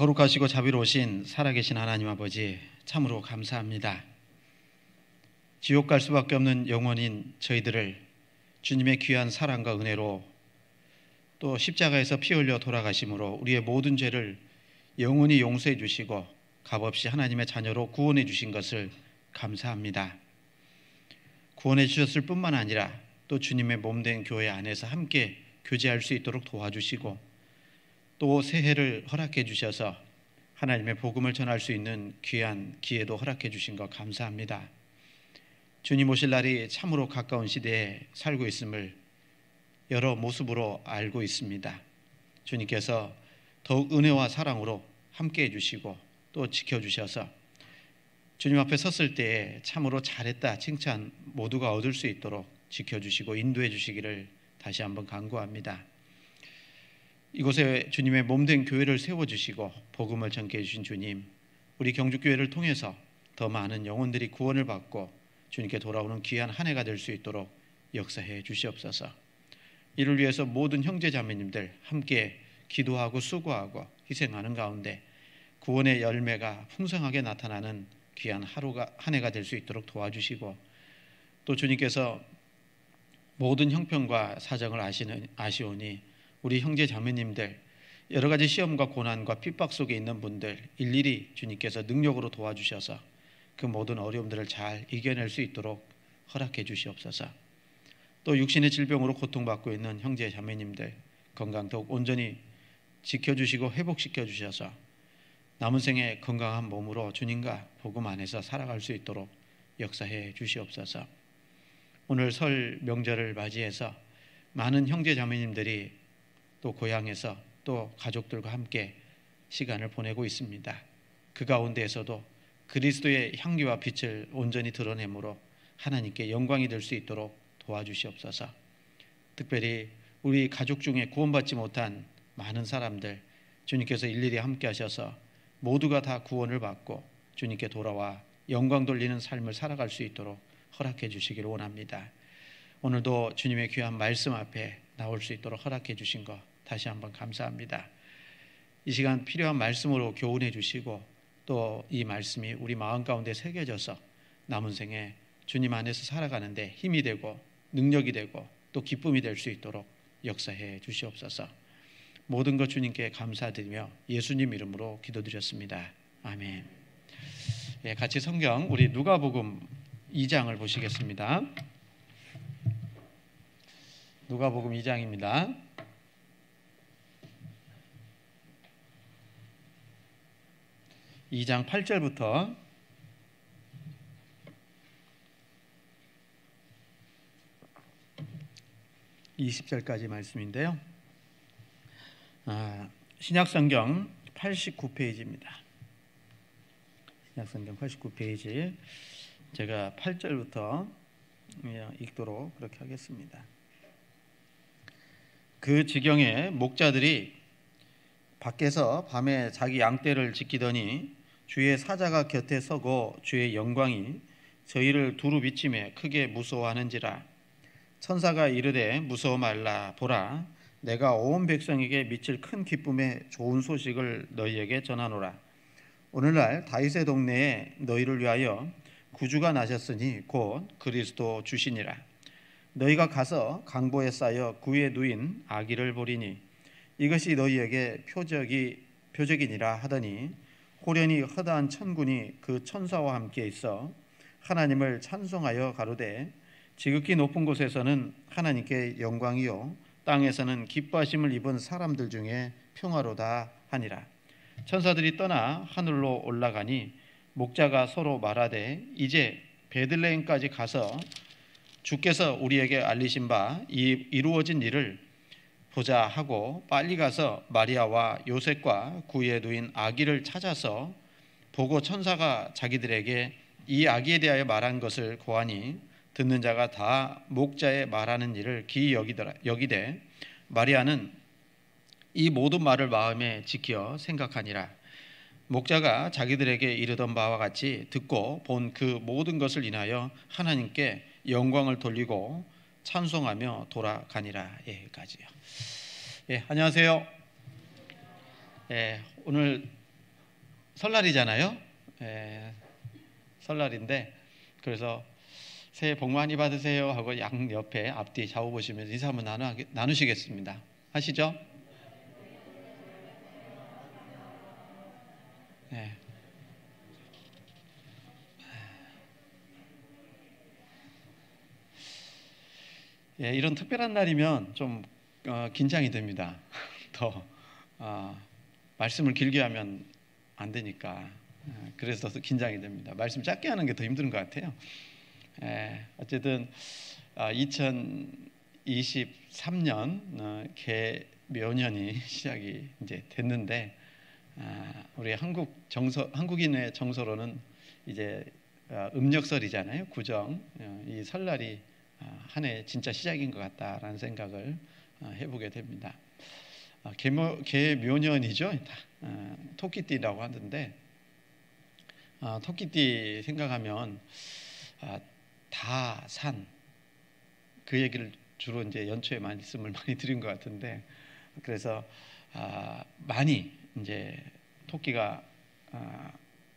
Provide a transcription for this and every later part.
거룩하시고 자비로우신 살아계신 하나님 아버지, 참으로 감사합니다. 지옥 갈 수밖에 없는 영혼인 저희들을 주님의 귀한 사랑과 은혜로 또 십자가에서 피 흘려 돌아가심으로 우리의 모든 죄를 영원히 용서해 주시고 값없이 하나님의 자녀로 구원해 주신 것을 감사합니다. 구원해 주셨을 뿐만 아니라 또 주님의 몸된 교회 안에서 함께 교제할 수 있도록 도와주시고 또 새해를 허락해 주셔서 하나님의 복음을 전할 수 있는 귀한 기회도 허락해 주신 것 감사합니다. 주님 오실 날이 참으로 가까운 시대에 살고 있음을 여러 모습으로 알고 있습니다. 주님께서 더욱 은혜와 사랑으로 함께 해주시고 또 지켜주셔서 주님 앞에 섰을 때에 참으로 잘했다 칭찬 모두가 얻을 수 있도록 지켜주시고 인도해 주시기를 다시 한번 간구합니다. 이곳에 주님의 몸된 교회를 세워주시고 복음을 전케 해주신 주님, 우리 경주교회를 통해서 더 많은 영혼들이 구원을 받고 주님께 돌아오는 귀한 한 해가 될 수 있도록 역사해 주시옵소서. 이를 위해서 모든 형제 자매님들 함께 기도하고 수고하고 희생하는 가운데 구원의 열매가 풍성하게 나타나는 귀한 한 해가 될 수 있도록 도와주시고 또 주님께서 모든 형편과 사정을 아시오니 우리 형제 자매님들 여러 가지 시험과 고난과 핍박 속에 있는 분들 일일이 주님께서 능력으로 도와주셔서 그 모든 어려움들을 잘 이겨낼 수 있도록 허락해 주시옵소서. 또 육신의 질병으로 고통받고 있는 형제 자매님들 건강 더욱 온전히 지켜주시고 회복시켜 주셔서 남은 생에 건강한 몸으로 주님과 복음 안에서 살아갈 수 있도록 역사해 주시옵소서. 오늘 설 명절을 맞이해서 많은 형제 자매님들이 또 고향에서 또 가족들과 함께 시간을 보내고 있습니다. 그 가운데에서도 그리스도의 향기와 빛을 온전히 드러내므로 하나님께 영광이 될 수 있도록 도와주시옵소서. 특별히 우리 가족 중에 구원받지 못한 많은 사람들 주님께서 일일이 함께 하셔서 모두가 다 구원을 받고 주님께 돌아와 영광 돌리는 삶을 살아갈 수 있도록 허락해 주시기를 원합니다. 오늘도 주님의 귀한 말씀 앞에 나올 수 있도록 허락해 주신 것 다시 한번 감사합니다. 이 시간 필요한 말씀으로 교훈해 주시고 또 이 말씀이 우리 마음 가운데 새겨져서 남은 생에 주님 안에서 살아가는데 힘이 되고 능력이 되고 또 기쁨이 될 수 있도록 역사해 주시옵소서. 모든 것 주님께 감사드리며 예수님 이름으로 기도드렸습니다. 아멘. 같이 성경 우리 누가복음 2장을 보시겠습니다. 누가복음 2장입니다. 2장 8절부터 20절까지 말씀인데요. 신약성경 89페이지입니다. 신약성경 89페이지 제가 8절부터 읽도록 그렇게 하겠습니다. 그 지경에 목자들이 밖에서 밤에 자기 양떼를 지키더니 주의 사자가 곁에 서고 주의 영광이 저희를 두루 비치매 크게 무서워하는지라. 천사가 이르되 무서워 말라. 보라, 내가 온 백성에게 미칠 큰 기쁨의 좋은 소식을 너희에게 전하노라. 오늘날 다윗의 동네에 너희를 위하여 구주가 나셨으니 곧 그리스도 주시니라. 너희가 가서 강보에 쌓여 구에 누인 아기를 보리니 이것이 너희에게 표적이니라 하더니 호련히 허다한 천군이 그 천사와 함께 있어 하나님을 찬송하여 가로되 지극히 높은 곳에서는 하나님께 영광이요 땅에서는 기뻐하심을 입은 사람들 중에 평화로다 하니라. 천사들이 떠나 하늘로 올라가니 목자가 서로 말하되 이제 베들레헴까지 가서 주께서 우리에게 알리신 바 이루어진 일을 보자 하고 빨리 가서 마리아와 요셉과 구에 누인 아기를 찾아서 보고 천사가 자기들에게 이 아기에 대하여 말한 것을 고하니 듣는 자가 다 목자의 말하는 일을 기이 여기되 마리아는 이 모든 말을 마음에 지켜 생각하니라. 목자가 자기들에게 이르던 바와 같이 듣고 본 그 모든 것을 인하여 하나님께 영광을 돌리고 찬송하며 돌아가니라. 여기까지요. 안녕하세요. 오늘 설날이잖아요. 예, 설날인데 그래서 새해 복 많이 받으세요 하고 양 옆에 앞뒤 좌우 보시면서 인사 한번 나누시겠습니다. 하시죠? 네. 예, 이런 특별한 날이면 좀 긴장이 됩니다. 더 말씀을 길게 하면 안 되니까 그래서 더 긴장이 됩니다. 말씀 짧게 하는 게 더 힘든 것 같아요. 어쨌든 2023년 개묘년이 시작이 이제 됐는데 우리 한국인의 정서로는 이제 음력설이잖아요. 구정 이 설날이 한 해 진짜 시작인 것 같다라는 생각을 해보게 됩니다. 개묘년이죠. 토끼띠라고 하는데 토끼띠 생각하면 다 산 그 얘기를 주로 이제 연초에 말씀을 많이 드린 것 같은데 그래서 많이 이제 토끼가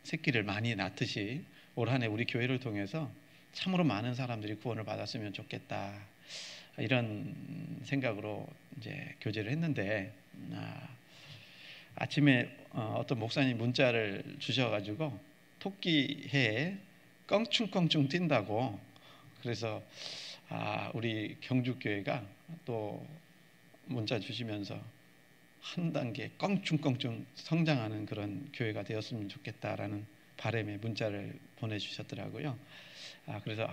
새끼를 많이 낳듯이 올 한 해 우리 교회를 통해서 참으로 많은 사람들이 구원을 받았으면 좋겠다 이런 생각으로 이제 교제를 했는데 아침에 어떤 목사님 문자를 주셔가지고 토끼 해에 껑충껑충 뛴다고 그래서 우리 경주교회가 또 문자 주시면서 한 단계 껑충껑충 성장하는 그런 교회가 되었으면 좋겠다라는 바람의 문자를 보내주셨더라고요. 그래서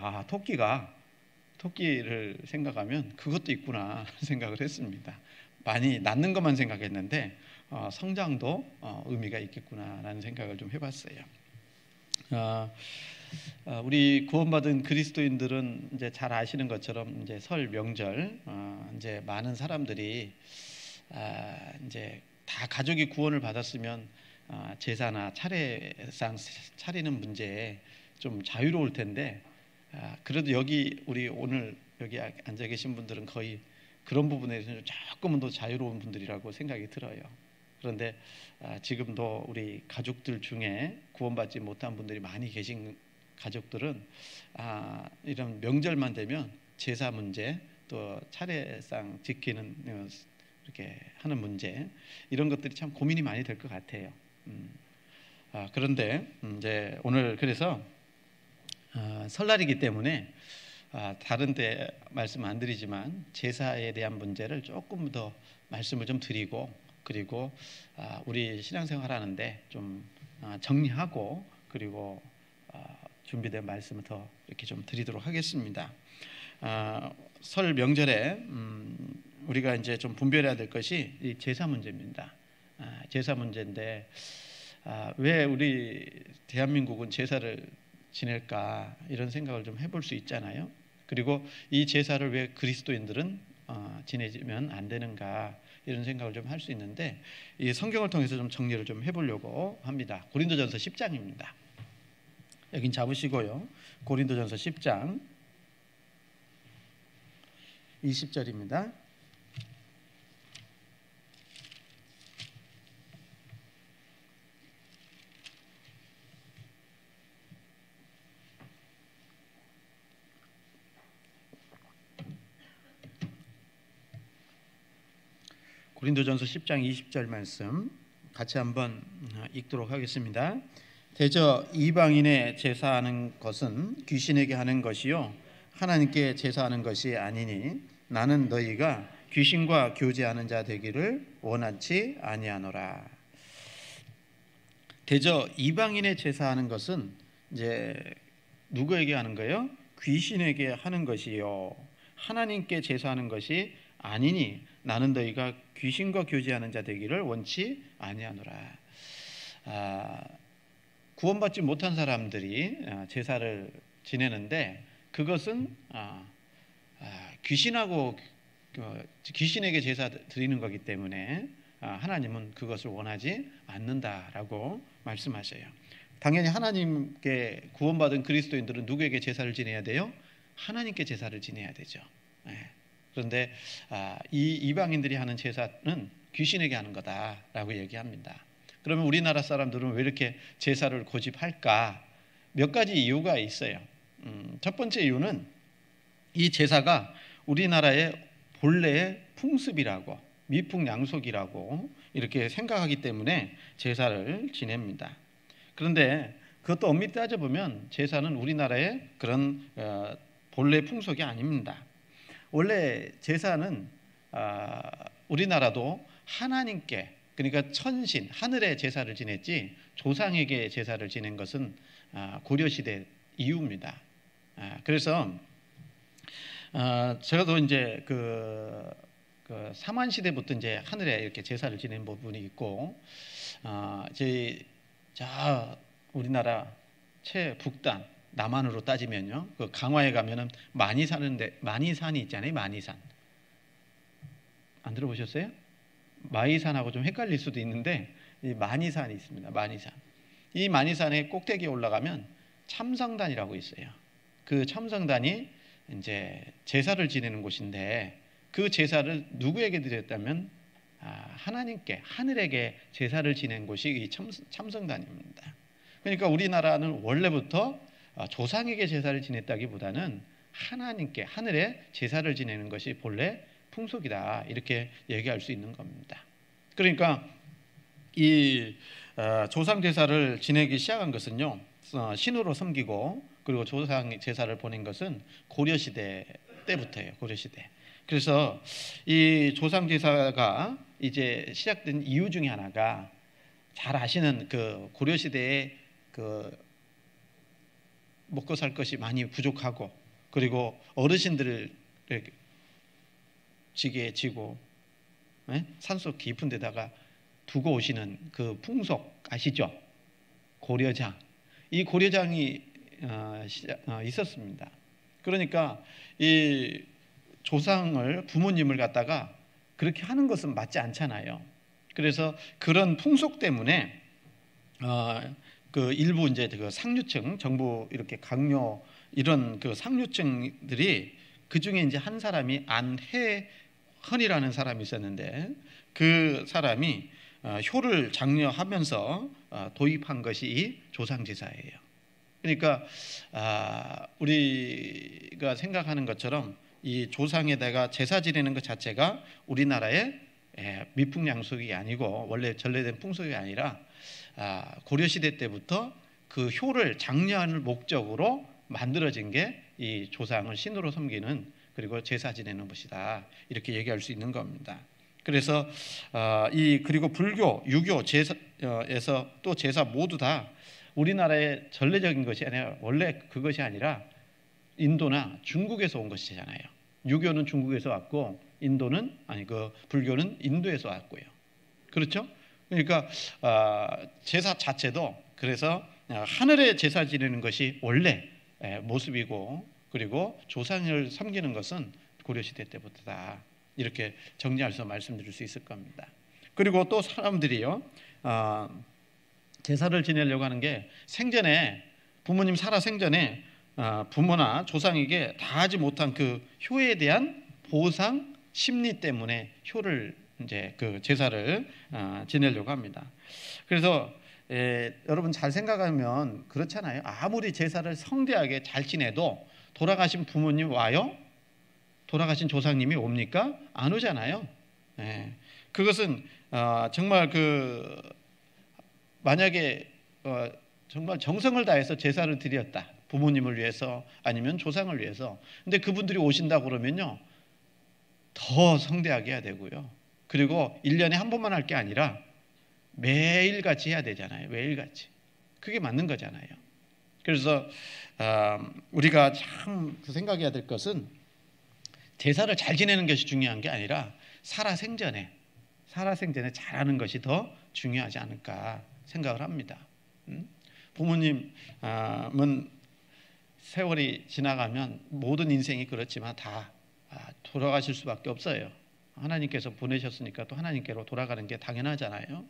토끼를 생각하면 그것도 있구나 생각을 했습니다. 많이 낳는 것만 생각했는데 성장도 의미가 있겠구나라는 생각을 좀 해봤어요. 우리 구원받은 그리스도인들은 이제 잘 아시는 것처럼 이제 설 명절 이제 많은 사람들이 이제 다 가족이 구원을 받았으면 제사나 차례상 차리는 문제에 좀 자유로울 텐데 그래도 우리 오늘 여기 앉아 계신 분들은 거의 그런 부분에서 조금은 더 자유로운 분들이라고 생각이 들어요. 그런데 지금도 우리 가족들 중에 구원받지 못한 분들이 많이 계신 가족들은 이런 명절만 되면 제사 문제 또 차례상 지키는 이렇게 하는 문제 이런 것들이 참 고민이 많이 될 것 같아요. 그런데 이제 오늘 그래서 설날이기 때문에 다른 때 말씀 안 드리지만 제사에 대한 문제를 조금 더 말씀을 좀 드리고 그리고 우리 신앙생활 하는데 좀 정리하고 그리고 준비된 말씀을 더 이렇게 좀 드리도록 하겠습니다. 설 명절에 우리가 이제 좀 분별해야 될 것이 이 제사 문제입니다. 제사 문제인데 왜 우리 대한민국은 제사를 지낼까 이런 생각을 좀 해볼 수 있잖아요. 그리고 이 제사를 왜 그리스도인들은 지내면 안 되는가 이런 생각을 좀 할 수 있는데 이 성경을 통해서 좀 정리를 좀 해보려고 합니다. 고린도전서 10장입니다. 여긴 잡으시고요. 고린도전서 10장 20절입니다. 고린도전서 10장 20절 말씀 같이 한번 읽도록 하겠습니다. 대저 이방인의 제사하는 것은 귀신에게 하는 것이요 하나님께 제사하는 것이 아니니 나는 너희가 귀신과 교제하는 자 되기를 원하지 아니하노라. 대저 이방인의 제사하는 것은 이제 누구에게 하는 거예요? 귀신에게 하는 것이요 하나님께 제사하는 것이 아니니 나는 너희가 귀신과 교제하는 자 되기를 원치 아니하노라. 구원받지 못한 사람들이 제사를 지내는데 그것은 귀신에게 제사 드리는 거기 때문에 하나님은 그것을 원하지 않는다라고 말씀하셔요. 당연히 하나님께 구원받은 그리스도인들은 누구에게 제사를 지내야 돼요? 하나님께 제사를 지내야 되죠. 그런데 이 이방인들이 하는 제사는 귀신에게 하는 거다라고 얘기합니다. 그러면 우리나라 사람들은 왜 이렇게 제사를 고집할까? 몇 가지 이유가 있어요. 첫 번째 이유는 이 제사가 우리나라의 본래의 풍습이라고, 미풍양속이라고 이렇게 생각하기 때문에 제사를 지냅니다. 그런데 그것도 엄밀히 따져보면 제사는 우리나라의 그런 본래 풍속이 아닙니다. 원래 제사는 우리나라도 하나님께, 그러니까 천신, 하늘의 제사를 지냈지 조상에게 제사를 지낸 것은 고려시대 이후입니다. 그래서 저도 이제 그 사만 시대부터 이제 하늘에 이렇게 제사를 지낸 부분이 있고, 저 우리나라 최북단 남한으로 따지면요, 그 강화에 가면은 만이산이 있잖아요. 만이산 안 들어보셨어요? 마이산하고 좀 헷갈릴 수도 있는데 이 만이산이 있습니다. 만이산. 이 만이산의 꼭대기에 올라가면 참성단이라고 있어요. 그 참성단이 이제 제사를 지내는 곳인데, 그 제사를 누구에게 드렸다면 하나님께, 하늘에게 제사를 지낸 곳이 이 참성단입니다. 그러니까 우리나라는 원래부터 조상에게 제사를 지냈다기보다는 하나님께, 하늘에 제사를 지내는 것이 본래 풍속이다, 이렇게 얘기할 수 있는 겁니다. 그러니까 이 조상 제사를 지내기 시작한 것은요, 신으로 섬기고 그리고 조상 제사를 보낸 것은 고려시대 때부터예요. 고려시대. 그래서 이 조상 제사가 이제 시작된 이유 중에 하나가, 잘 아시는 그 고려시대에 그 먹고 살 것이 많이 부족하고, 그리고 어르신들을 지게에 지고 산속 깊은 데다가 두고 오시는 그 풍속 아시죠? 고려장. 이 고려장이 있었습니다. 그러니까 이 조상을, 부모님을 갖다가 그렇게 하는 것은 맞지 않잖아요. 그래서 그런 풍속 때문에 그 일부 이제 그 상류층, 정부 이렇게 강요 이런 그 상류층들이, 그 중에 이제 한 사람이 안혜헌이라는 사람이 있었는데, 그 사람이 효를 장려하면서 도입한 것이 이 조상제사예요. 그러니까 우리가 생각하는 것처럼 이 조상에다가 제사 지내는 것 자체가 우리나라의 미풍양속이 아니고 원래 전래된 풍속이 아니라 고려시대 때부터 그 효를 장려하는 목적으로 만들어진 게 이 조상을 신으로 섬기는, 그리고 제사 지내는 것이다, 이렇게 얘기할 수 있는 겁니다. 그래서 그리고 불교, 유교 제사에서 또 제사 모두 다 우리나라의 전래적인 것이 아니라, 원래 그것이 아니라 인도나 중국에서 온 것이잖아요. 유교는 중국에서 왔고 불교는 인도에서 왔고요. 그렇죠? 그러니까 제사 자체도, 그래서 하늘에 제사 지내는 것이 원래 모습이고, 그리고 조상을 섬기는 것은 고려시대 때부터다, 이렇게 정리해서 말씀드릴 수 있을 겁니다. 그리고 또 사람들이요, 제사를 지내려고 하는 게, 생전에 부모님 살아 생전에 부모나 조상에게 다 하지 못한 그 효에 대한 보상 심리 때문에 효를 이제 그 제사를 지내려고 합니다. 그래서 여러분 잘 생각하면 그렇잖아요. 아무리 제사를 성대하게 잘 지내도 돌아가신 부모님 와요? 돌아가신 조상님이 옵니까? 안 오잖아요. 그것은 정말 만약에 정말 정성을 다해서 제사를 드렸다, 부모님을 위해서 아니면 조상을 위해서, 근데 그분들이 오신다고 그러면요, 더 성대하게 해야 되고요. 그리고 1년에 한 번만 할 게 아니라 매일같이 해야 되잖아요. 매일같이. 그게 맞는 거잖아요. 그래서 우리가 참 생각해야 될 것은, 제사를 잘 지내는 것이 중요한 게 아니라 살아생전에 잘하는 것이 더 중요하지 않을까 생각을 합니다. 부모님은 세월이 지나가면 모든 인생이 그렇지만 다 돌아가실 수밖에 없어요. 하나님께서 보내셨으니까 또 하나님께로 돌아가는 게 당연하잖아요.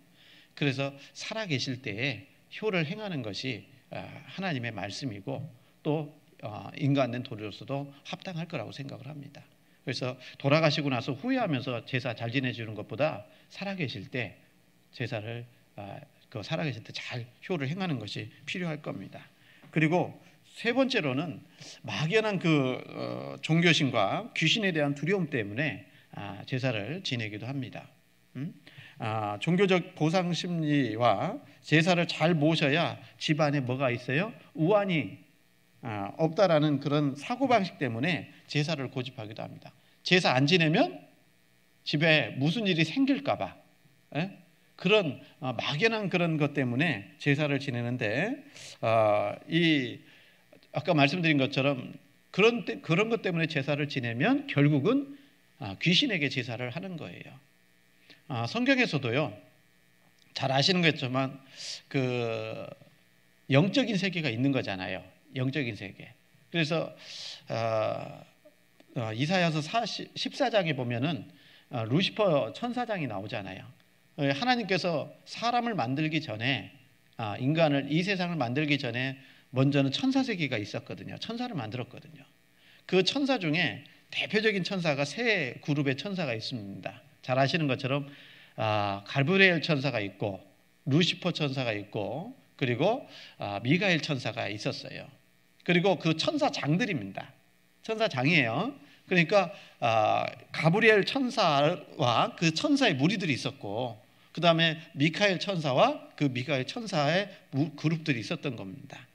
그래서 살아계실 때에 효를 행하는 것이 하나님의 말씀이고, 또 인간된 도리로서도 합당할 거라고 생각을 합니다. 그래서 돌아가시고 나서 후회하면서 제사 잘 지내주는 것보다 살아계실 때 제사를 그 살아계실 때 잘 효를 행하는 것이 필요할 겁니다. 그리고 세 번째로는 막연한 그 종교심과 귀신에 대한 두려움 때문에 제사를 지내기도 합니다. 종교적 보상 심리와 제사를 잘 모셔야 집안에 뭐가 있어요? 우환이 없다라는 그런 사고방식 때문에 제사를 고집하기도 합니다. 제사 안 지내면 집에 무슨 일이 생길까 봐 그런 막연한 그런 것 때문에 제사를 지내는데 이 아까 말씀드린 것처럼 그런 것 때문에 제사를 지내면 결국은 귀신에게 제사를 하는 거예요. 성경에서도요, 잘 아시는 거였지만 그 영적인 세계가 있는 거잖아요. 영적인 세계. 그래서 이사야서 14장에 보면은 루시퍼 천사장이 나오잖아요. 하나님께서 사람을 만들기 전에 인간을 이 세상을 만들기 전에 먼저는 천사 세계가 있었거든요. 천사를 만들었거든요. 그 천사 중에 대표적인 천사가 세 그룹의 천사가 있습니다. 잘 아시는 것처럼 가브리엘 천사가 있고 루시퍼 천사가 있고 그리고 미가엘 천사가 있었어요. 그리고 그 천사장들입니다. 천사장이에요. 그러니까 가브리엘 천사와 그 천사의 무리들이 있었고 그 다음에 미카엘 천사와 그 미카엘 천사의 그룹들이 있었던 겁니다.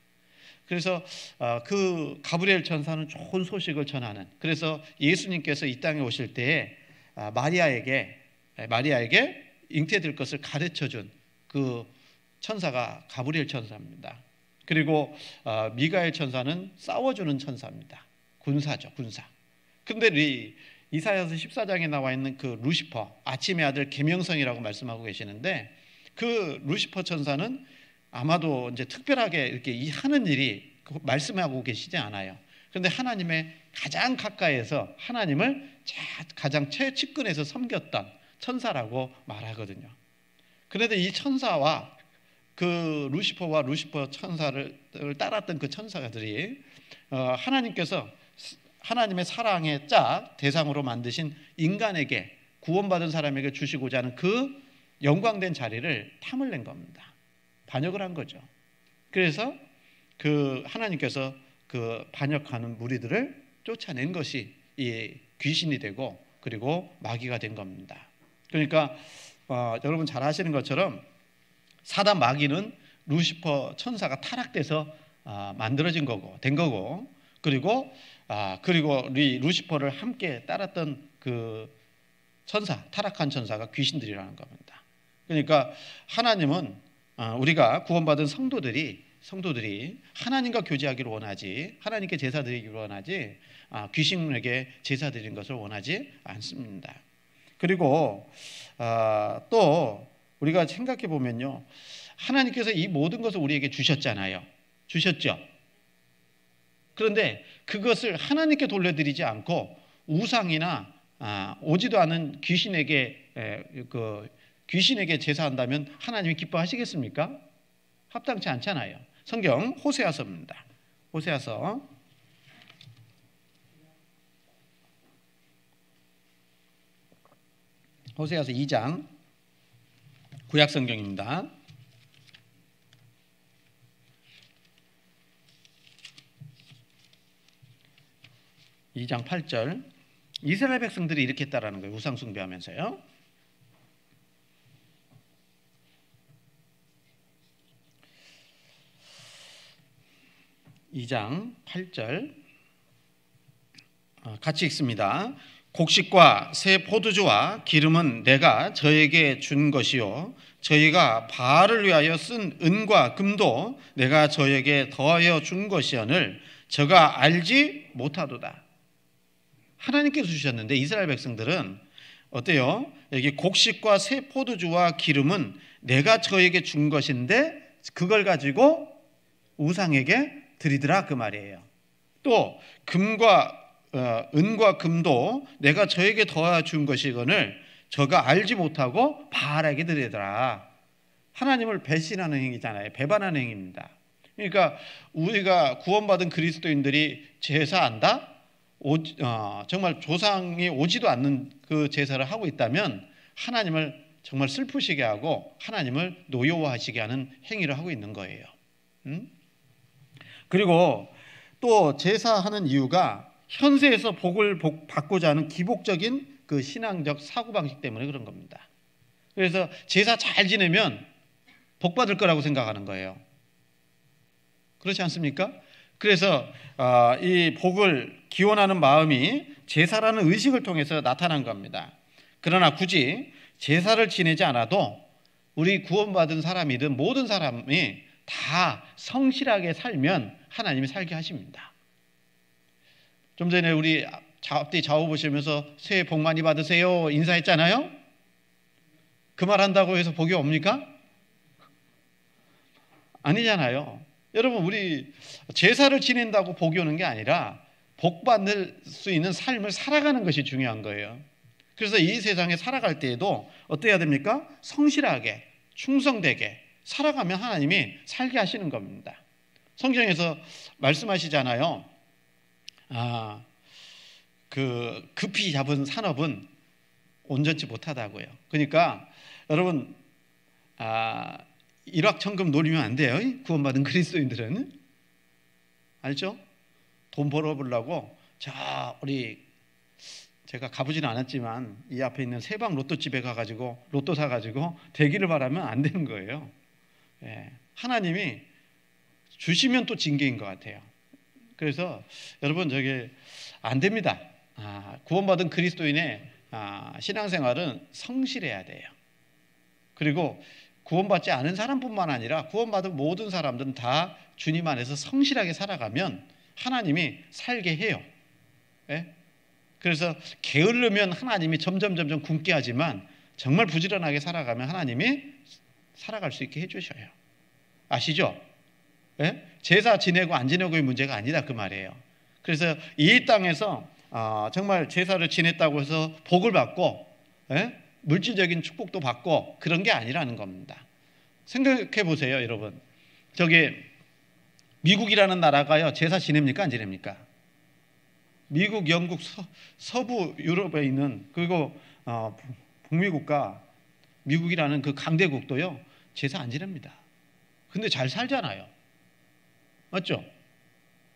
그래서 그 가브리엘 천사는 좋은 소식을 전하는, 그래서 예수님께서 이 땅에 오실 때에 마리아에게 잉태될 것을 가르쳐준 그 천사가 가브리엘 천사입니다. 그리고 미가엘 천사는 싸워주는 천사입니다. 군사죠, 군사. 그런데 이사야서 14장에 나와 있는 그 루시퍼, 아침의 아들 계명성이라고 말씀하고 계시는데 그 루시퍼 천사는 아마도 이제 특별하게 이렇게 하는 일이 말씀하고 계시지 않아요. 그런데 하나님의 가장 가까이에서 하나님을 가장 최측근에서 섬겼던 천사라고 말하거든요. 그런데 이 천사와 그 루시퍼와 루시퍼 천사를 따랐던 그 천사들이 하나님께서 하나님의 사랑의 짝 대상으로 만드신 인간에게 구원받은 사람에게 주시고자 하는 그 영광된 자리를 탐을 낸 겁니다. 반역을 한 거죠. 그래서 그 하나님께서 그 반역하는 무리들을 쫓아낸 것이 이 귀신이 되고 그리고 마귀가 된 겁니다. 그러니까 여러분 잘 아시는 것처럼 사단 마귀는 루시퍼 천사가 타락돼서 만들어진 거고 된 거고 그리고 루시퍼를 함께 따랐던 그 천사, 타락한 천사가 귀신들이라는 겁니다. 그러니까 하나님은 우리가 구원받은 성도들이 하나님과 교제하기를 원하지, 하나님께 제사 드리기를 원하지 귀신에게 제사 드리는 것을 원하지 않습니다. 그리고 또 우리가 생각해 보면요, 하나님께서 이 모든 것을 우리에게 주셨잖아요. 주셨죠. 그런데 그것을 하나님께 돌려드리지 않고 우상이나 오지도 않은 귀신에게 제사한다면 하나님이 기뻐하시겠습니까? 합당치 않잖아요. 성경 호세아서입니다. 호세아서 2장 구약 성경입니다. 2장 8절. 이스라엘 백성들이 이렇게 했다라는 거예요. 우상 숭배하면서요. (2장 8절) 같이 읽습니다. 곡식과 새 포도주와 기름은 내가 저에게 준 것이요 저희가 바알을 위하여 쓴 은과 금도 내가 저에게 더하여 준 것이오늘 저가 알지 못하도다. 하나님께서 주셨는데 이스라엘 백성들은 어때요? 여기 곡식과 새 포도주와 기름은 내가 저에게 준 것인데 그걸 가지고 우상에게 드리더라 그 말이에요. 또 은과 금도 내가 저에게 더하여 준 것이거늘 저가 알지 못하고 바알에게 드리더라. 하나님을 배신하는 행위잖아요. 배반하는 행위입니다. 그러니까 우리가 구원받은 그리스도인들이 제사한다? 정말 조상이 오지도 않는 그 제사를 하고 있다면 하나님을 정말 슬프시게 하고 하나님을 노여워하시게 하는 행위를 하고 있는 거예요. 그리고 또 제사하는 이유가 현세에서 복을 받고자 하는 기복적인 그 신앙적 사고방식 때문에 그런 겁니다. 그래서 제사 잘 지내면 복 받을 거라고 생각하는 거예요. 그렇지 않습니까? 그래서 이 복을 기원하는 마음이 제사라는 의식을 통해서 나타난 겁니다. 그러나 굳이 제사를 지내지 않아도 우리 구원받은 사람이든 모든 사람이 다 성실하게 살면 하나님이 살게 하십니다. 좀 전에 우리 앞뒤 좌우 보시면서 새해 복 많이 받으세요 인사했잖아요. 그 말 한다고 해서 복이 옵니까? 아니잖아요. 여러분, 우리 제사를 지낸다고 복이 오는 게 아니라 복 받을 수 있는 삶을 살아가는 것이 중요한 거예요. 그래서 이 세상에 살아갈 때에도 어떻게 해야 됩니까? 성실하게, 충성되게 살아가면 하나님이 살게 하시는 겁니다. 성경에서 말씀하시잖아요. 그 급히 잡은 산업은 온전치 못하다고요. 그러니까 여러분, 일확천금 노리면 안 돼요. 구원받은 그리스도인들은. 알죠? 돈 벌어보려고 제가 가보지는 않았지만 이 앞에 있는 세방 로또집에 가가지고 로또 사가지고 되기를 바라면 안 되는 거예요. 예, 하나님이 주시면 또 징계인 것 같아요. 그래서 여러분, 저게 안 됩니다. 구원받은 그리스도인의 신앙생활은 성실해야 돼요. 그리고 구원받지 않은 사람뿐만 아니라 구원받은 모든 사람들은 다 주님 안에서 성실하게 살아가면 하나님이 살게 해요. 예? 그래서 게으르면 하나님이 점점 굶게 하지만 정말 부지런하게 살아가면 하나님이 살아갈 수 있게 해주셔요. 아시죠? 예? 제사 지내고 안 지내고의 문제가 아니다 그 말이에요. 그래서 이 땅에서 정말 제사를 지냈다고 해서 복을 받고 물질적인 축복도 받고 그런 게 아니라는 겁니다. 생각해 보세요, 여러분. 저기 미국이라는 나라가요, 제사 지냅니까 안 지냅니까? 미국, 영국, 서부 유럽에 있는, 그리고 북미국가 미국이라는 그 강대국도요 제사 안 지냅니다. 근데 잘 살잖아요. 맞죠?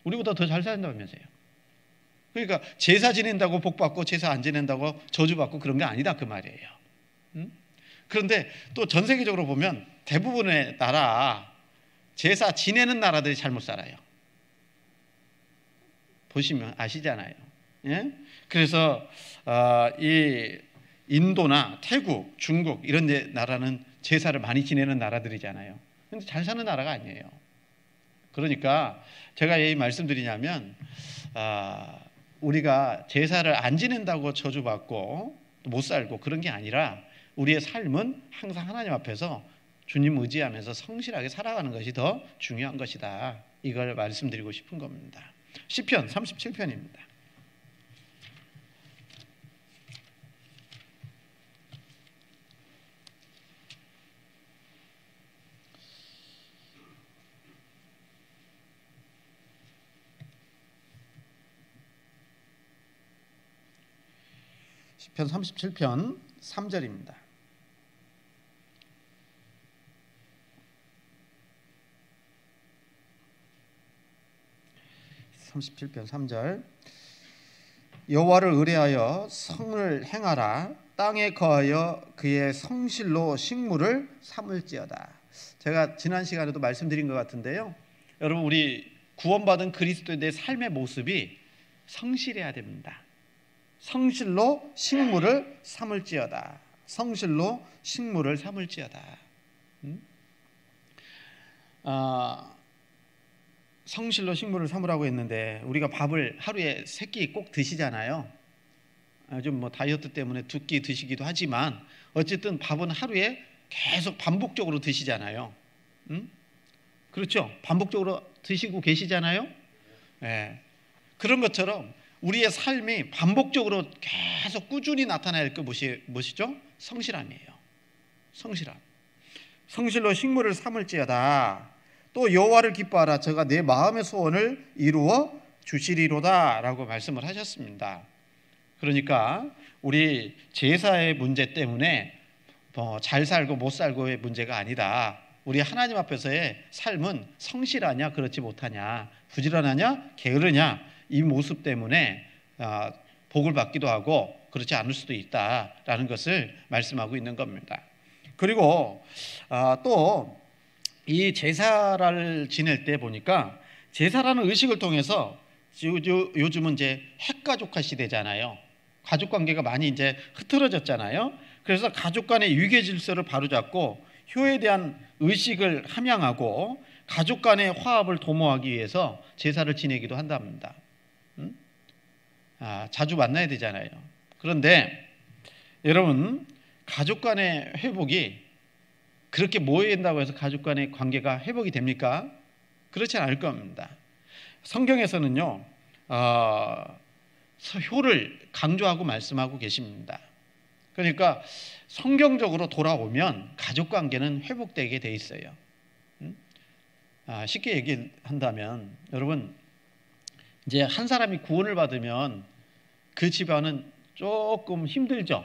우리보다 더 잘 산다면서요. 그러니까 제사 지낸다고 복 받고 제사 안 지낸다고 저주 받고 그런 게 아니다 그 말이에요. 그런데 또 전 세계적으로 보면 대부분의 나라, 제사 지내는 나라들이 잘못 살아요. 보시면 아시잖아요. 예? 그래서 이 인도나 태국, 중국 이런 나라는 제사를 많이 지내는 나라들이잖아요. 근데 잘 사는 나라가 아니에요. 그러니까 제가 왜 말씀드리냐면 우리가 제사를 안 지낸다고 저주받고 못 살고 그런 게 아니라 우리의 삶은 항상 하나님 앞에서 주님 의지하면서 성실하게 살아가는 것이 더 중요한 것이다. 이걸 말씀드리고 싶은 겁니다. 시편 37편입니다. 시편 37편 3절입니다. (37편 3절) 여호와를 의뢰하여 성을 행하라. 땅에 거하여 그의 성실로 식물을 삼을지어다. 제가 지난 시간에도 말씀드린 것 같은데요, 여러분, 우리 구원받은 그리스도인의 삶의 모습이 성실해야 됩니다. 성실로 식물을 삼을지어다. 성실로 식물을 삼을지어다. 성실로 식물을 삼으라고 했는데 우리가 밥을 하루에 3끼 꼭 드시잖아요. 요즘 뭐 다이어트 때문에 2끼 드시기도 하지만 어쨌든 밥은 하루에 계속 반복적으로 드시잖아요. 그렇죠? 반복적으로 드시고 계시잖아요. 네. 그런 것처럼 우리의 삶이 반복적으로 계속 꾸준히 나타날 것이 무엇이죠? 성실함이에요. 성실함. 성실로 식물을 삼을지어다. 또 여호와를 기뻐하라. 저가 내 마음의 소원을 이루어 주시리로다 라고 말씀을 하셨습니다. 그러니까 우리 제사의 문제 때문에 잘 살고 못 살고의 문제가 아니다. 우리 하나님 앞에서의 삶은 성실하냐 그렇지 못하냐, 부지런하냐 게으르냐, 이 모습 때문에 복을 받기도 하고 그렇지 않을 수도 있다라는 것을 말씀하고 있는 겁니다. 그리고 또 이 제사를 지낼 때 보니까 제사라는 의식을 통해서 요즘은 이제 핵가족화 시대잖아요. 가족 관계가 많이 이제 흐트러졌잖아요. 그래서 가족 간의 유계 질서를 바로잡고 효에 대한 의식을 함양하고 가족 간의 화합을 도모하기 위해서 제사를 지내기도 한답니다. 자주 만나야 되잖아요. 그런데 여러분, 가족 간의 회복이 그렇게 모여야 해서 가족 간의 관계가 회복이 됩니까? 그렇지 않을 겁니다. 성경에서는요, 효를 강조하고 말씀하고 계십니다. 그러니까 성경적으로 돌아오면 가족 관계는 회복되게 돼 있어요. 쉽게 얘기한다면 여러분, 이제 한 사람이 구원을 받으면 그 집안은 조금 힘들죠.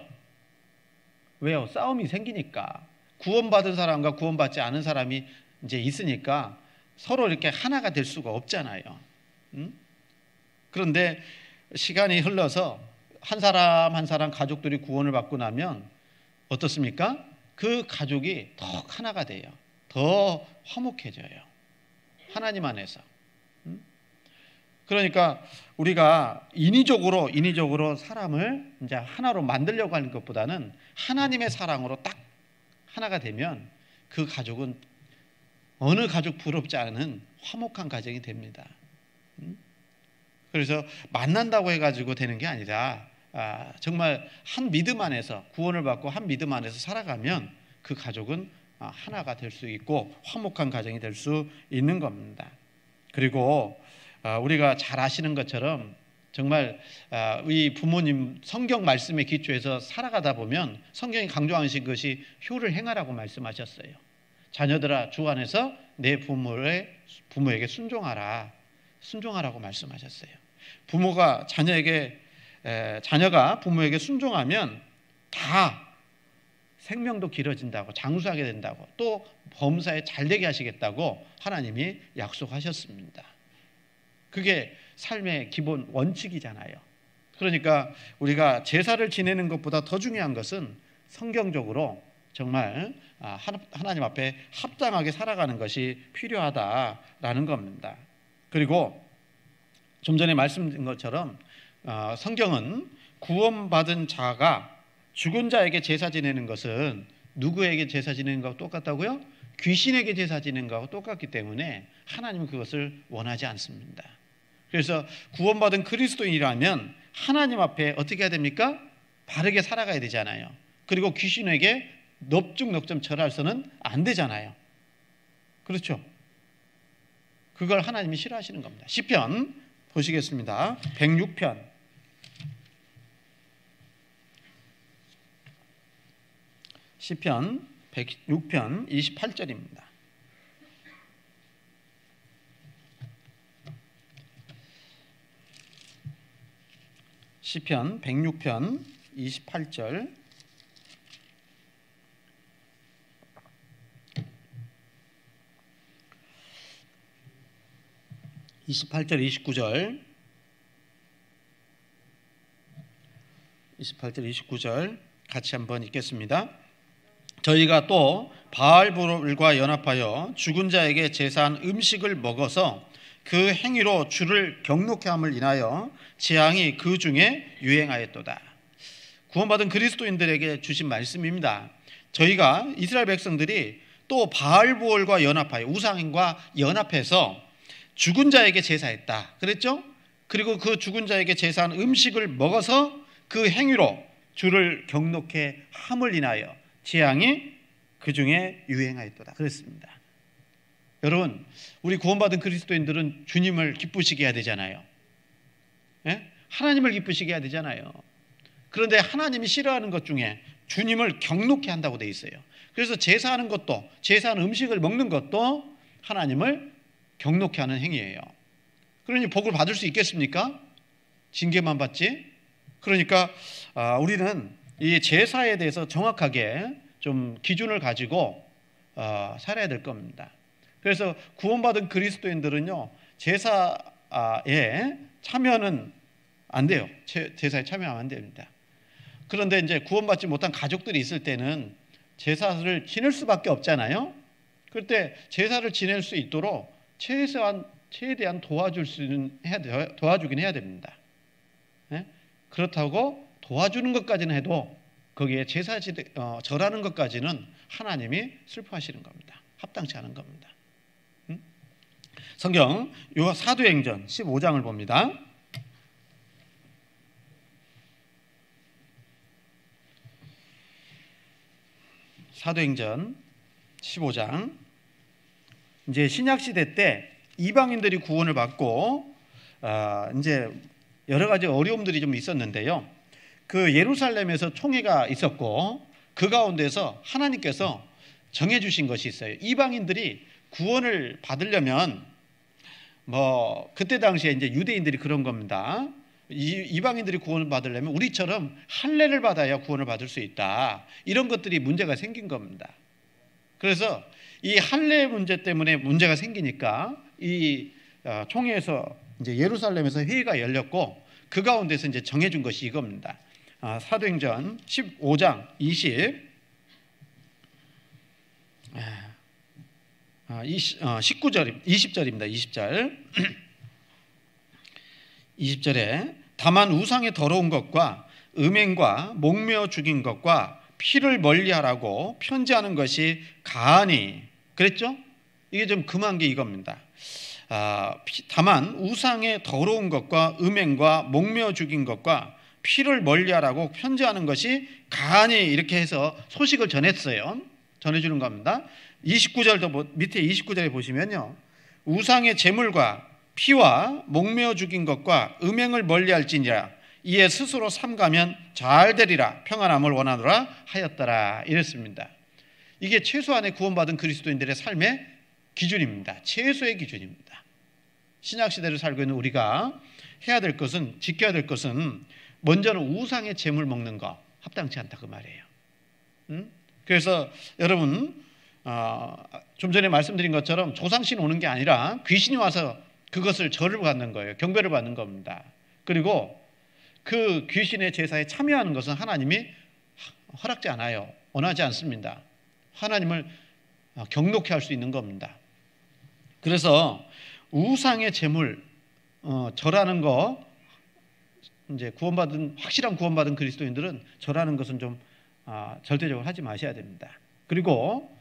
왜요? 싸움이 생기니까. 구원받은 사람과 구원받지 않은 사람이 이제 있으니까 서로 이렇게 하나가 될 수가 없잖아요. 그런데 시간이 흘러서 한 사람 한 사람 가족들이 구원을 받고 나면 어떻습니까? 그 가족이 더 하나가 돼요. 더 화목해져요. 하나님 안에서. 그러니까 우리가 인위적으로 사람을 이제 하나로 만들려고 하는 것보다는 하나님의 사랑으로 딱 하나가 되면 그 가족은 어느 가족 부럽지 않은 화목한 가정이 됩니다. 그래서 만난다고 해가지고 되는 게 아니라 정말 한 믿음 안에서 구원을 받고 한 믿음 안에서 살아가면 그 가족은 하나가 될 수 있고 화목한 가정이 될 수 있는 겁니다. 그리고 우리가 잘 아시는 것처럼 정말 이 부모님 성경 말씀에 기초해서 살아가다 보면 성경이 강조하신 것이 효를 행하라고 말씀하셨어요. 자녀들아, 주 안에서 내 부모에게 순종하라고 말씀하셨어요. 자녀가 부모에게 순종하면 다 생명도 길어진다고, 장수하게 된다고, 또 범사에 잘되게 하시겠다고 하나님이 약속하셨습니다. 그게 삶의 기본 원칙이잖아요. 그러니까 우리가 제사를 지내는 것보다 더 중요한 것은 성경적으로 정말 하나님 앞에 합당하게 살아가는 것이 필요하다라는 겁니다. 그리고 좀 전에 말씀드린 것처럼 성경은 구원받은 자가 죽은 자에게 제사 지내는 것은 누구에게 제사 지내는 것과 똑같다고요? 귀신에게 제사 지내는 것과 똑같기 때문에 하나님은 그것을 원하지 않습니다. 그래서 구원받은 그리스도인이라면 하나님 앞에 어떻게 해야 됩니까? 바르게 살아가야 되잖아요. 그리고 귀신에게 넙죽넙죽 절해서는 안 되잖아요. 그렇죠? 그걸 하나님이 싫어하시는 겁니다. 시편 보시겠습니다. 106편. 시편 106편 28절입니다. 시편 106편 28절. (28절) (29절) 28절 29절 같이 한번 읽겠습니다. 저희가 또 바알볼과 연합하여 죽은 자에게 제사한 음식을 먹어서 그 행위로 주를 경노케 함을 인하여 재앙이 그 중에 유행하였도다. 구원받은 그리스도인들에게 주신 말씀입니다. 저희가 이스라엘 백성들이 또 바알볼과 연합하여 우상과 연합해서 죽은 자에게 제사했다 그랬죠? 그리고 그 죽은 자에게 제사한 음식을 먹어서 그 행위로 주를 경노케 함을 인하여 재앙이 그 중에 유행하였도다 그랬습니다. 여러분, 우리 구원받은 그리스도인들은 주님을 기쁘시게 해야 되잖아요. 예? 하나님을 기쁘시게 해야 되잖아요. 그런데 하나님이 싫어하는 것 중에 주님을 경노케 한다고 돼 있어요. 그래서 제사하는 것도, 제사하는 음식을 먹는 것도 하나님을 경노케 하는 행위예요. 그러니 복을 받을 수 있겠습니까? 징계만 받지. 그러니까 우리는 이 제사에 대해서 정확하게 좀 기준을 가지고 살아야 될 겁니다. 그래서 구원받은 그리스도인들은요, 제사에 참여는 안 돼요. 제사에 참여하면 안 됩니다. 그런데 이제 구원받지 못한 가족들이 있을 때는 제사를 지낼 수밖에 없잖아요. 그럴 때 제사를 지낼 수 있도록 최대한 도와주긴 해야 됩니다. 네? 그렇다고 도와주는 것까지는 해도 거기에 제사 절하는 것까지는 하나님이 슬퍼하시는 겁니다. 합당치 않은 겁니다. 성경 요 사도행전 15장을 봅니다. 사도행전 15장. 이제 신약 시대 때 이방인들이 구원을 받고 이제 여러 가지 어려움들이 좀 있었는데요. 그 예루살렘에서 총회가 있었고 그 가운데서 하나님께서 정해 주신 것이 있어요. 이방인들이 구원을 받으려면 그때 당시에 이제 유대인들이 그런 겁니다. 이방인들이 구원을 받으려면 우리처럼 할례를 받아야 구원을 받을 수 있다. 이런 것들이 문제가 생긴 겁니다. 그래서 이 할례 문제 때문에 문제가 생기니까 이 총회에서 이제 예루살렘에서 회의가 열렸고 그 가운데서 이제 정해준 것이 이겁니다. 사도행전 15장 19절, 20절입니다. 20절. 20절에 다만 우상의 더러운 것과 음행과 목매어 죽인 것과 피를 멀리하라고 편지하는 것이 가하니, 그랬죠? 이게 좀 금한 게 이겁니다. 다만 우상의 더러운 것과 음행과 목매어 죽인 것과 피를 멀리하라고 편지하는 것이 가하니, 이렇게 해서 소식을 전했어요. 전해주는 겁니다. 29절도 밑에 29절에 보시면요, 우상의 제물과 피와 목매어 죽인 것과 음행을 멀리할지니라 이에 스스로 삼가면 잘 되리라 평안함을 원하노라 하였더라 이랬습니다. 이게 최소한의 구원받은 그리스도인들의 삶의 기준입니다. 최소의 기준입니다. 신약시대를 살고 있는 우리가 해야 될 것은, 지켜야 될 것은 먼저는 우상의 제물 먹는 거 합당치 않다 그 말이에요. 그래서 여러분 좀 전에 말씀드린 것처럼 조상신 오는 게 아니라 귀신이 와서 그것을 절을 받는 거예요. 경배를 받는 겁니다. 그리고 그 귀신의 제사에 참여하는 것은 하나님이 허락지 않아요. 원하지 않습니다. 하나님을 경록해 할 수 있는 겁니다. 그래서 우상의 제물 절하는 거, 이제 확실한 구원받은 그리스도인들은 절하는 것은 좀 절대적으로 하지 마셔야 됩니다. 그리고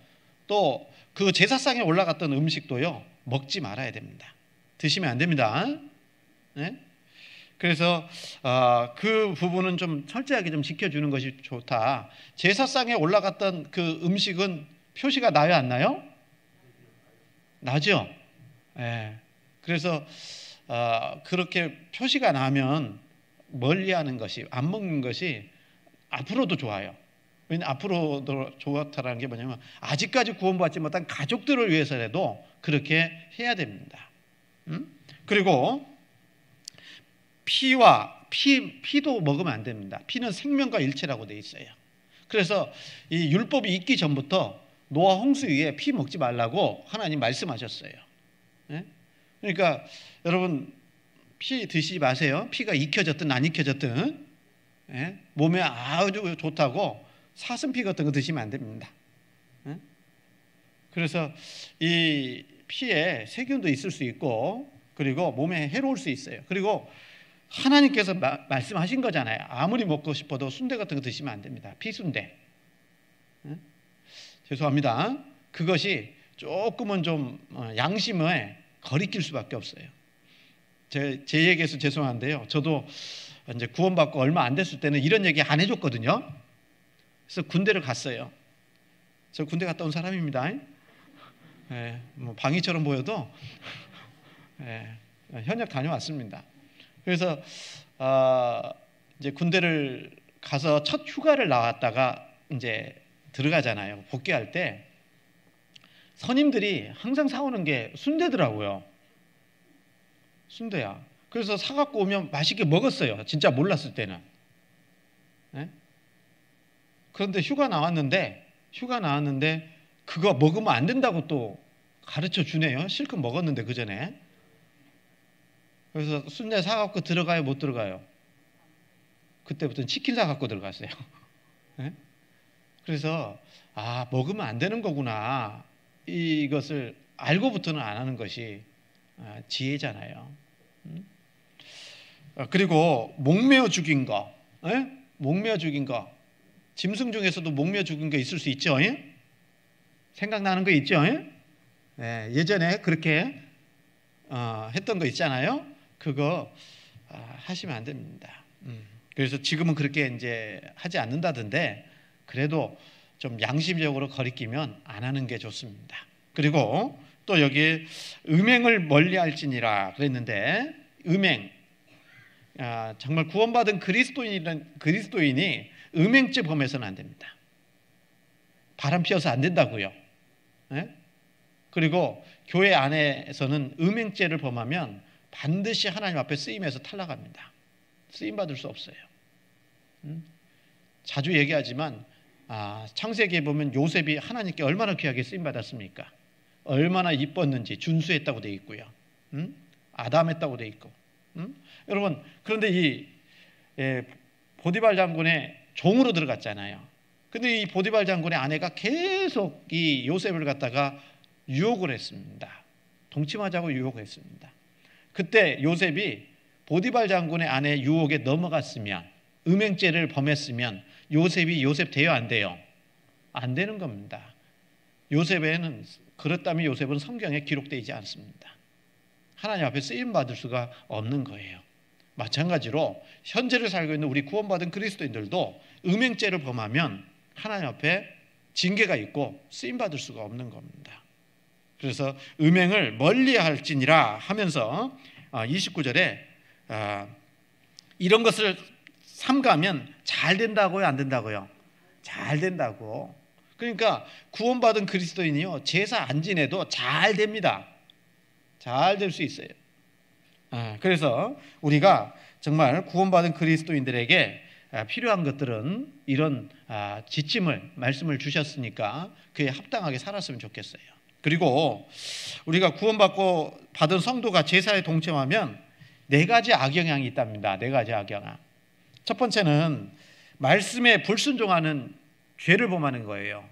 또 그 제사상에 올라갔던 음식도요, 먹지 말아야 됩니다. 드시면 안 됩니다. 네? 그래서 그 부분은 좀 철저하게 좀 지켜주는 것이 좋다. 제사상에 올라갔던 그 음식은 표시가 나요, 안 나요? 나죠. 네. 그래서 그렇게 표시가 나면 멀리하는 것이, 안 먹는 것이 앞으로도 좋아요. 왜냐하면 앞으로도 좋다라는 게 뭐냐면 아직까지 구원받지 못한 가족들을 위해서라도 그렇게 해야 됩니다. 그리고 피도 먹으면 안 됩니다. 피는 생명과 일체라고 되어 있어요. 그래서 이 율법이 있기 전부터 노아 홍수 위에 피 먹지 말라고 하나님 말씀하셨어요. 네? 그러니까 여러분 피 드시지 마세요. 피가 익혀졌든 안 익혀졌든, 네? 몸에 아주 좋다고 사슴피 같은 거 드시면 안 됩니다. 네? 그래서 이 피에 세균도 있을 수 있고 그리고 몸에 해로울 수 있어요. 그리고 하나님께서 말씀하신 거잖아요. 아무리 먹고 싶어도 순대 같은 거 드시면 안 됩니다. 피순대. 죄송합니다. 그것이 조금은 좀 양심에 거리낄 수밖에 없어요. 제 얘기해서 죄송한데요. 저도 이제 구원받고 얼마 안 됐을 때는 이런 얘기 안 해줬거든요. 그래서 군대를 갔어요. 저 군대 갔다 온 사람입니다. 예, 뭐 방위처럼 보여도 예, 현역 다녀왔습니다. 그래서 이제 군대를 가서 첫 휴가를 나왔다가 이제 들어가잖아요. 복귀할 때 선임들이 항상 사오는 게 순대더라고요. 순대야. 그래서 사갖고 오면 맛있게 먹었어요. 진짜 몰랐을 때는. 네? 그런데 휴가 나왔는데 휴가 나왔는데 그거 먹으면 안 된다고 또 가르쳐 주네요. 실컷 먹었는데 그 전에. 그래서 순대 사갖고 들어가요, 못 들어가요? 그때부터는 치킨 사갖고 들어갔어요. 네? 그래서 먹으면 안 되는 거구나, 이것을 알고부터는 안 하는 것이 지혜잖아요. 그리고 목매어 죽인 거, 목매어 죽인 거, 짐승 중에서도 목매어 죽인 거 있을 수 있죠. 생각나는 거 있죠. 예전에 그렇게 했던 거 있잖아요. 그거 하시면 안 됩니다. 그래서 지금은 그렇게 이제 하지 않는다던데, 그래도 좀 양심적으로 거리끼면 안 하는 게 좋습니다. 그리고 또 여기 음행을 멀리할지니라 그랬는데, 음행, 정말 구원받은 그리스도인이 음행죄 범해서는 안 됩니다. 바람 피워서 안 된다고요. 그리고 교회 안에서는 음행죄를 범하면 반드시 하나님 앞에 쓰임에서 탈락합니다. 쓰임받을 수 없어요. 자주 얘기하지만 창세기에 보면 요셉이 하나님께 얼마나 귀하게 쓰임받았습니까? 얼마나 이뻤는지 준수했다고 되어 있고요. 아담했다고 되어 있고. 여러분, 그런데 이 보디발 장군의 종으로 들어갔잖아요. 근데 이 보디발 장군의 아내가 계속 이 요셉을 갖다가 유혹을 했습니다. 동침하자고 유혹을 했습니다. 그때 요셉이 보디발 장군의 아내 유혹에 넘어갔으면, 음행죄를 범했으면 요셉이 요셉 돼요, 안 돼요? 안 되는 겁니다. 요셉에는, 그렇다면 요셉은 성경에 기록되어 있지 않습니다. 하나님 앞에 쓰임 받을 수가 없는 거예요. 마찬가지로 현재를 살고 있는 우리 구원받은 그리스도인들도 음행죄를 범하면 하나님 앞에 징계가 있고 쓰임 받을 수가 없는 겁니다. 그래서 음행을 멀리할지니라 하면서 29절에 이런 것을 삼가면 잘 된다고요, 안 된다고요? 잘 된다고. 그러니까 구원받은 그리스도인이요, 제사 안 지내도 잘 됩니다. 잘 될 수 있어요. 그래서 우리가 정말 구원받은 그리스도인들에게 필요한 것들은 이런 지침을, 말씀을 주셨으니까 그에 합당하게 살았으면 좋겠어요. 그리고 우리가 구원받고 받은 성도가 제사에 동참하면 4가지 악영향이 있답니다. 4가지 악영향. 첫 번째는 말씀에 불순종하는 죄를 범하는 거예요.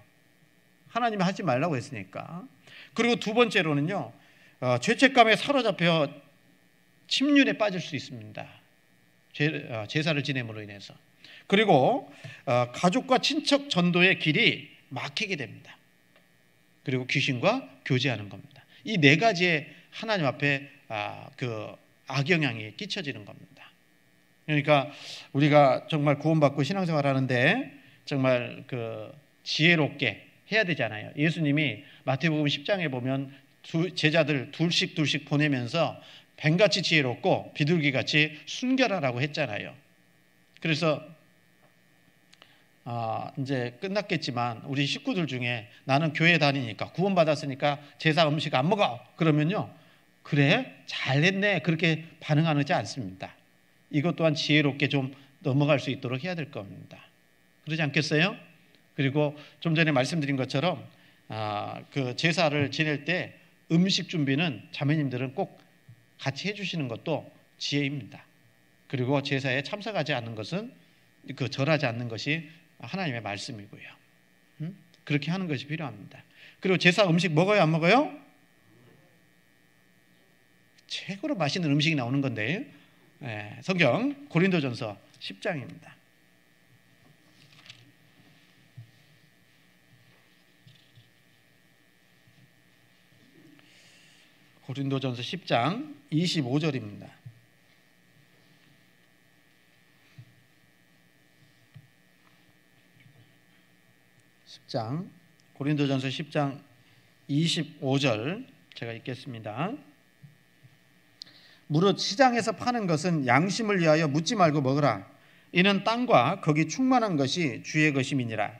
하나님이 하지 말라고 했으니까. 그리고 두 번째로는요, 죄책감에 사로잡혀 침륜에 빠질 수 있습니다. 제사를 지냄으로 인해서. 그리고 가족과 친척 전도의 길이 막히게 됩니다. 그리고 귀신과 교제하는 겁니다. 이 4가지의 하나님 앞에 그 악영향이 끼쳐지는 겁니다. 그러니까 우리가 정말 구원받고 신앙생활하는데 정말 그 지혜롭게 해야 되잖아요. 예수님이 마태복음 10장에 보면 제자들 둘씩 보내면서 뱀같이 지혜롭고 비둘기같이 순결하라고 했잖아요. 그래서 이제 끝났겠지만 우리 식구들 중에 나는 교회 다니니까 구원받았으니까 제사 음식 안 먹어 그러면요, 그래 잘했네 그렇게 반응하지 않습니다. 이것 또한 지혜롭게 좀 넘어갈 수 있도록 해야 될 겁니다. 그러지 않겠어요? 그리고 좀 전에 말씀드린 것처럼 그 제사를 지낼 때 음식 준비는 자매님들은 꼭 같이 해주시는 것도 지혜입니다. 그리고 제사에 참석하지 않는 것은, 절하지 않는 것이 하나님의 말씀이고요. 그렇게 하는 것이 필요합니다. 그리고 제사 음식 먹어요, 안 먹어요? 최고로 맛있는 음식이 나오는 건데, 성경 고린도전서 10장입니다. 고린도전서 10장 25절입니다. 10장, 고린도전서 10장 25절 제가 읽겠습니다. 무릇 시장에서 파는 것은 양심을 위하여 묻지 말고 먹으라. 이는 땅과 거기 충만한 것이 주의 것임이니라.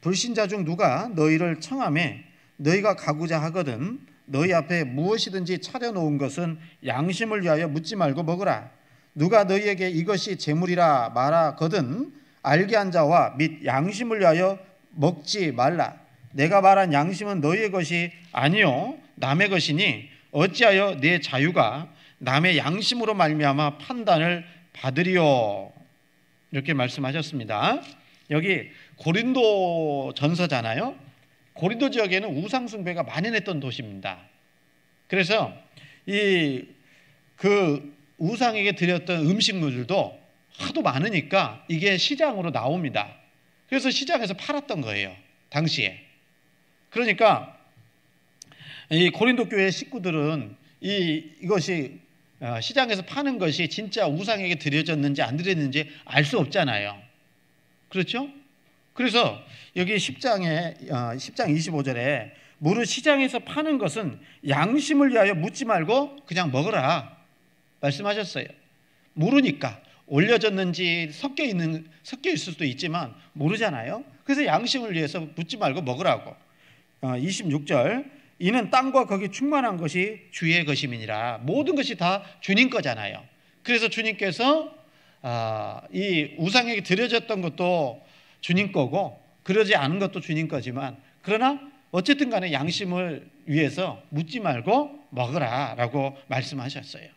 불신자 중 누가 너희를 청하매 너희가 가고자 하거든 너희 앞에 무엇이든지 차려놓은 것은 양심을 위하여 묻지 말고 먹으라. 누가 너희에게 이것이 재물이라 말하거든 알게 한 자와 및 양심을 위하여 먹지 말라. 내가 말한 양심은 너희의 것이 아니요 남의 것이니 어찌하여 내 자유가 남의 양심으로 말미암아 판단을 받으리요. 이렇게 말씀하셨습니다. 여기 고린도 전서잖아요. 고린도 지역에는 우상 숭배가 만연했던 도시입니다. 그래서 그 우상에게 드렸던 음식물들도 하도 많으니까 이게 시장으로 나옵니다. 그래서 시장에서 팔았던 거예요, 당시에. 그러니까 이 고린도 교회 식구들은 이것이 시장에서 파는 것이 진짜 우상에게 드려졌는지 안 드렸는지 알 수 없잖아요. 그렇죠? 그래서 여기 10장 25절에 무릇 시장에서 파는 것은 양심을 위하여 묻지 말고 그냥 먹으라 말씀하셨어요. 모르니까 올려졌는지 섞여 있을 수도 있지만 모르잖아요. 그래서 양심을 위해서 묻지 말고 먹으라고. 26절 이는 땅과 거기 충만한 것이 주의 것임이니라. 모든 것이 다 주님 거잖아요. 그래서 주님께서 이 우상에게 드려졌던 것도 주님 거고 그러지 않은 것도 주님 거지만 그러나 어쨌든 간에 양심을 위해서 묻지 말고 먹으라라고 말씀하셨어요.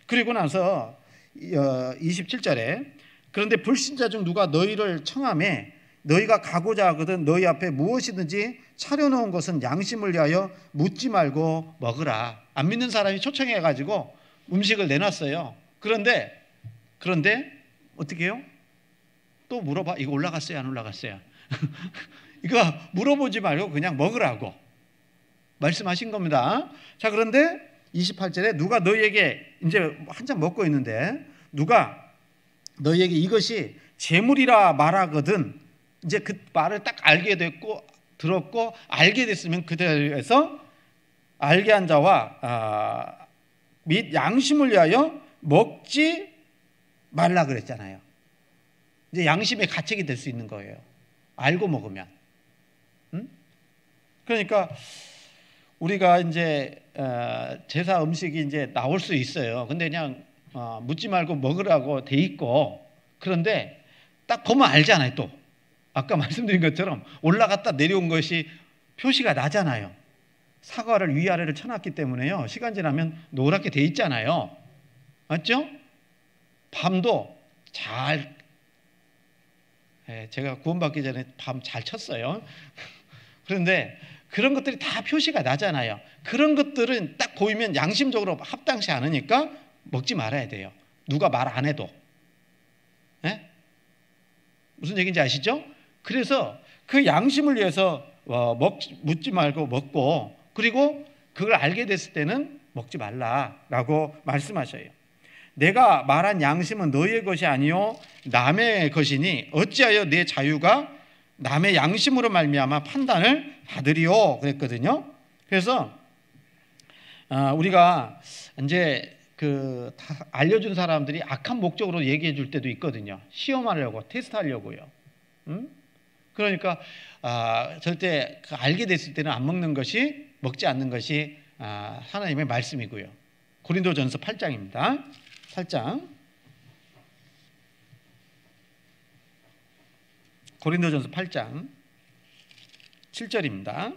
그리고 나서 27절에 그런데 불신자 중 누가 너희를 청하매 너희가 가고자 하거든 너희 앞에 무엇이든지 차려놓은 것은 양심을 위하여 묻지 말고 먹으라. 안 믿는 사람이 초청해가지고 음식을 내놨어요. 그런데 어떻게 해요? 또 물어봐. 이거 올라갔어요? 안 올라갔어요? 이거 물어보지 말고 그냥 먹으라고 말씀하신 겁니다. 자, 그런데 28절에 누가 너희에게 이제 한참 먹고 있는데 누가 너희에게 이것이 재물이라 말하거든 이제 그 말을 딱 알게 됐고 들었고 알게 됐으면 그대로해서 알게 한 자와 및 양심을 위하여 먹지 말라 그랬잖아요. 이제 양심의 가책이 될 수 있는 거예요. 알고 먹으면. 그러니까 우리가 이제 제사 음식이 이제 나올 수 있어요. 근데 그냥 묻지 말고 먹으라고 돼 있고 그런데 딱 보면 알잖아요. 또 아까 말씀드린 것처럼 올라갔다 내려온 것이 표시가 나잖아요. 사과를 위아래를 쳐놨기 때문에요. 시간 지나면 노랗게 돼 있잖아요. 맞죠? 밤도 잘 제가 구원받기 전에 밤 잘 쳤어요. 그런데 그런 것들이 다 표시가 나잖아요. 그런 것들은 딱 보이면 양심적으로 합당치 않으니까 먹지 말아야 돼요. 누가 말 안 해도. 네? 무슨 얘기인지 아시죠? 그래서 그 양심을 위해서 묻지 말고 먹고 그리고 그걸 알게 됐을 때는 먹지 말라라고 말씀하셔요. 내가 말한 양심은 너희의 것이 아니요 남의 것이니 어찌하여 내 자유가 남의 양심으로 말미암아 판단을 받으리요 그랬거든요. 그래서 우리가 이제 다 알려준 사람들이 악한 목적으로 얘기해 줄 때도 있거든요. 시험하려고 테스트하려고요. 그러니까 절대 알게 됐을 때는 안 먹는 것이 먹지 않는 것이 하나님의 말씀이고요. 고린도전서 8장입니다. 8장 고린도전서 8장 7절입니다.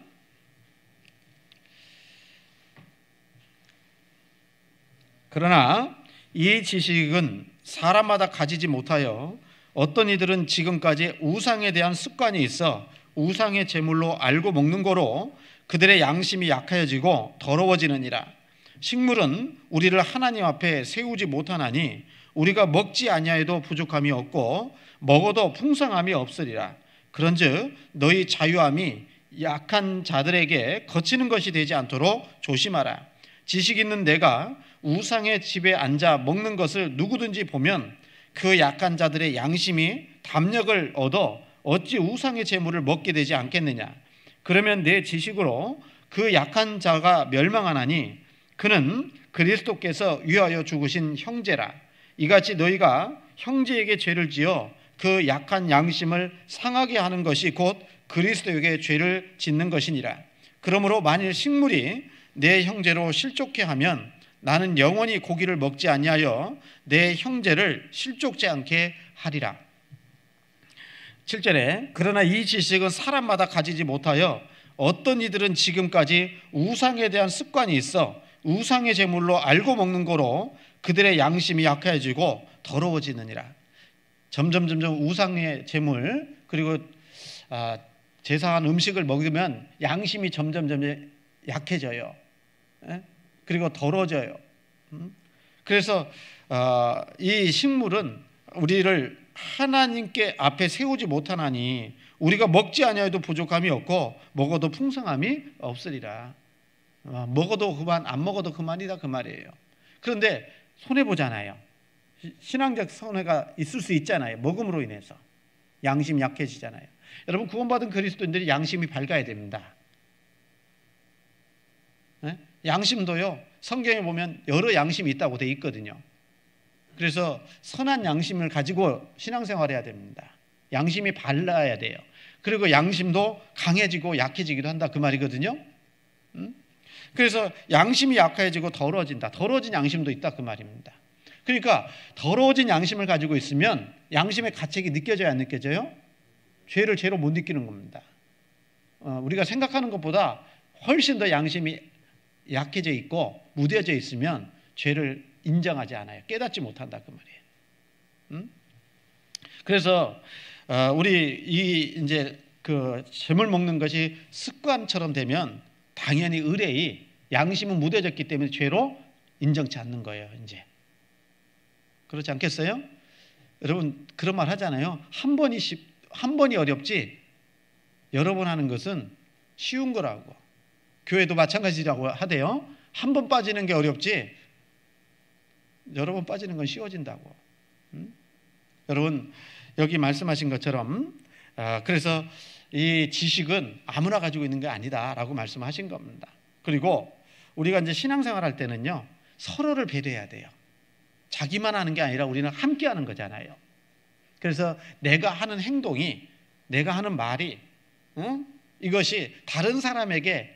그러나 이 지식은 사람마다 가지지 못하여 어떤 이들은 지금까지 우상에 대한 습관이 있어 우상의 제물로 알고 먹는 거로 그들의 양심이 약하여지고 더러워지느니라. 식물은 우리를 하나님 앞에 세우지 못하나니 우리가 먹지 아니하여도 부족함이 없고 먹어도 풍성함이 없으리라. 그런즉 너희 자유함이 약한 자들에게 거치는 것이 되지 않도록 조심하라. 지식 있는 내가 우상의 집에 앉아 먹는 것을 누구든지 보면 그 약한 자들의 양심이 담력을 얻어 어찌 우상의 제물을 먹게 되지 않겠느냐. 그러면 내 지식으로 그 약한 자가 멸망하나니 그는 그리스도께서 위하여 죽으신 형제라. 이같이 너희가 형제에게 죄를 지어 그 약한 양심을 상하게 하는 것이 곧 그리스도에게 죄를 짓는 것이니라. 그러므로 만일 식물이 내 형제로 실족해 하면 나는 영원히 고기를 먹지 아니하여 내 형제를 실족지 않게 하리라. 7절에 그러나 이 지식은 사람마다 가지지 못하여 어떤 이들은 지금까지 우상에 대한 습관이 있어 우상의 제물로 알고 먹는 거로 그들의 양심이 약해지고 더러워지느니라. 점점 우상의 제물 그리고 제사한 음식을 먹으면 양심이 점점 약해져요. 그리고 더러워져요. 그래서 이 식물은 우리를 하나님께 앞에 세우지 못하나니 우리가 먹지 아니하여도 부족함이 없고 먹어도 풍성함이 없으리라. 먹어도 그만 안 먹어도 그만이다 그 말이에요. 그런데 손해보잖아요. 신앙적 손해가 있을 수 있잖아요. 먹음으로 인해서 양심이 약해지잖아요. 여러분 구원받은 그리스도인들이 양심이 밝아야 됩니다. 양심도요 성경에 보면 여러 양심이 있다고 돼 있거든요. 그래서 선한 양심을 가지고 신앙생활해야 됩니다. 양심이 발라야 돼요. 그리고 양심도 강해지고 약해지기도 한다 그 말이거든요. 그래서 양심이 약해지고 더러워진다. 더러워진 양심도 있다 그 말입니다. 그러니까 더러워진 양심을 가지고 있으면 양심의 가책이 느껴져야 안 느껴져요? 죄를 죄로 못 느끼는 겁니다. 우리가 생각하는 것보다 훨씬 더 양심이 약해져 있고 무뎌져 있으면 죄를 인정하지 않아요. 깨닫지 못한다 그 말이에요. 그래서 우리 이제 그 재물 먹는 것이 습관처럼 되면 당연히 의뢰이 양심은 무뎌졌기 때문에 죄로 인정치 않는 거예요. 이제 그렇지 않겠어요? 여러분 그런 말 하잖아요. 한 번이 어렵지 여러 번 하는 것은 쉬운 거라고. 교회도 마찬가지라고 하대요. 한 번 빠지는 게 어렵지 여러 번 빠지는 건 쉬워진다고. 여러분 여기 말씀하신 것처럼 그래서 이 지식은 아무나 가지고 있는 게 아니다라고 말씀하신 겁니다. 그리고 우리가 이제 신앙생활 할 때는요 서로를 배려해야 돼요. 자기만 하는 게 아니라 우리는 함께 하는 거잖아요. 그래서 내가 하는 행동이 내가 하는 말이 이것이 다른 사람에게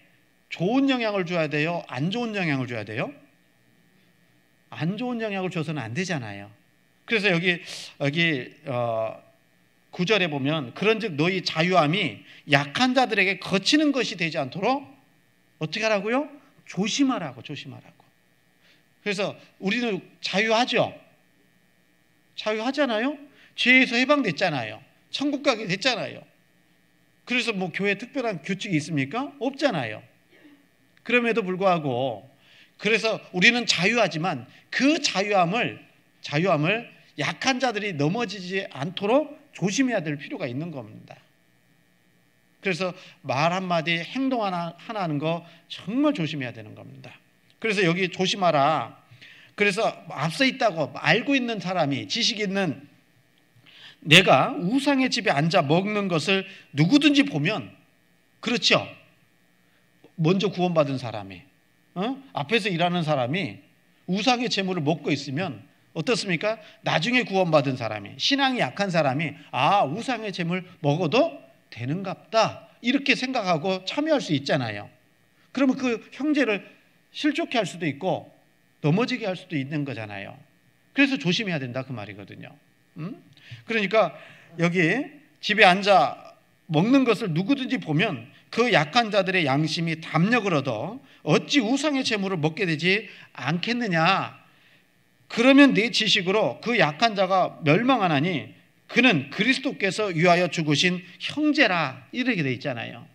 좋은 영향을 줘야 돼요? 안 좋은 영향을 줘야 돼요? 안 좋은 영향을 줘서는 안 되잖아요. 그래서 여기 9절에 보면 그런즉 너희 자유함이 약한 자들에게 거치는 것이 되지 않도록 어떻게 하라고요? 조심하라고. 그래서 우리는 자유하죠. 자유하잖아요. 죄에서 해방됐잖아요. 천국 가게 됐잖아요. 그래서 뭐 교회에 특별한 규칙이 있습니까? 없잖아요. 그럼에도 불구하고 그래서 우리는 자유하지만 그 자유함을 약한 자들이 넘어지지 않도록 조심해야 될 필요가 있는 겁니다. 그래서 말 한마디 행동 하나 하는 거 정말 조심해야 되는 겁니다. 그래서 여기 조심하라. 그래서 앞서 있다고 알고 있는 사람이 지식 있는 내가 우상의 집에 앉아 먹는 것을 누구든지 보면 그렇죠. 먼저 구원받은 사람이 앞에서 일하는 사람이 우상의 재물을 먹고 있으면 어떻습니까? 나중에 구원받은 사람이 신앙이 약한 사람이 우상의 재물 먹어도 되는갑다 이렇게 생각하고 참여할 수 있잖아요. 그러면 그 형제를 실족해 할 수도 있고 넘어지게 할 수도 있는 거잖아요. 그래서 조심해야 된다 그 말이거든요. 그러니까 여기 집에 앉아 먹는 것을 누구든지 보면 그 약한 자들의 양심이 담력을 얻어 어찌 우상의 재물을 먹게 되지 않겠느냐. 그러면 네 지식으로 그 약한 자가 멸망하나니 그는 그리스도께서 위하여 죽으신 형제라 이렇게 돼 있잖아요.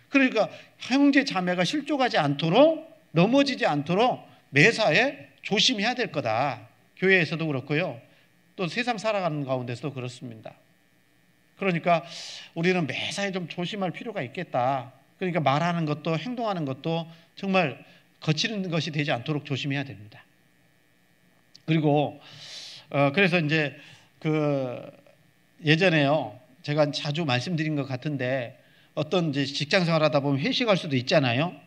그러니까 형제 자매가 실족하지 않도록 넘어지지 않도록 매사에 조심해야 될 거다. 교회에서도 그렇고요. 또 세상 살아가는 가운데서도 그렇습니다. 그러니까 우리는 매사에 좀 조심할 필요가 있겠다. 그러니까 말하는 것도 행동하는 것도 정말 거치는 것이 되지 않도록 조심해야 됩니다. 그리고 그래서 이제 예전에요 제가 자주 말씀드린 것 같은데 어떤 이제 직장 생활하다 보면 회식할 수도 있잖아요.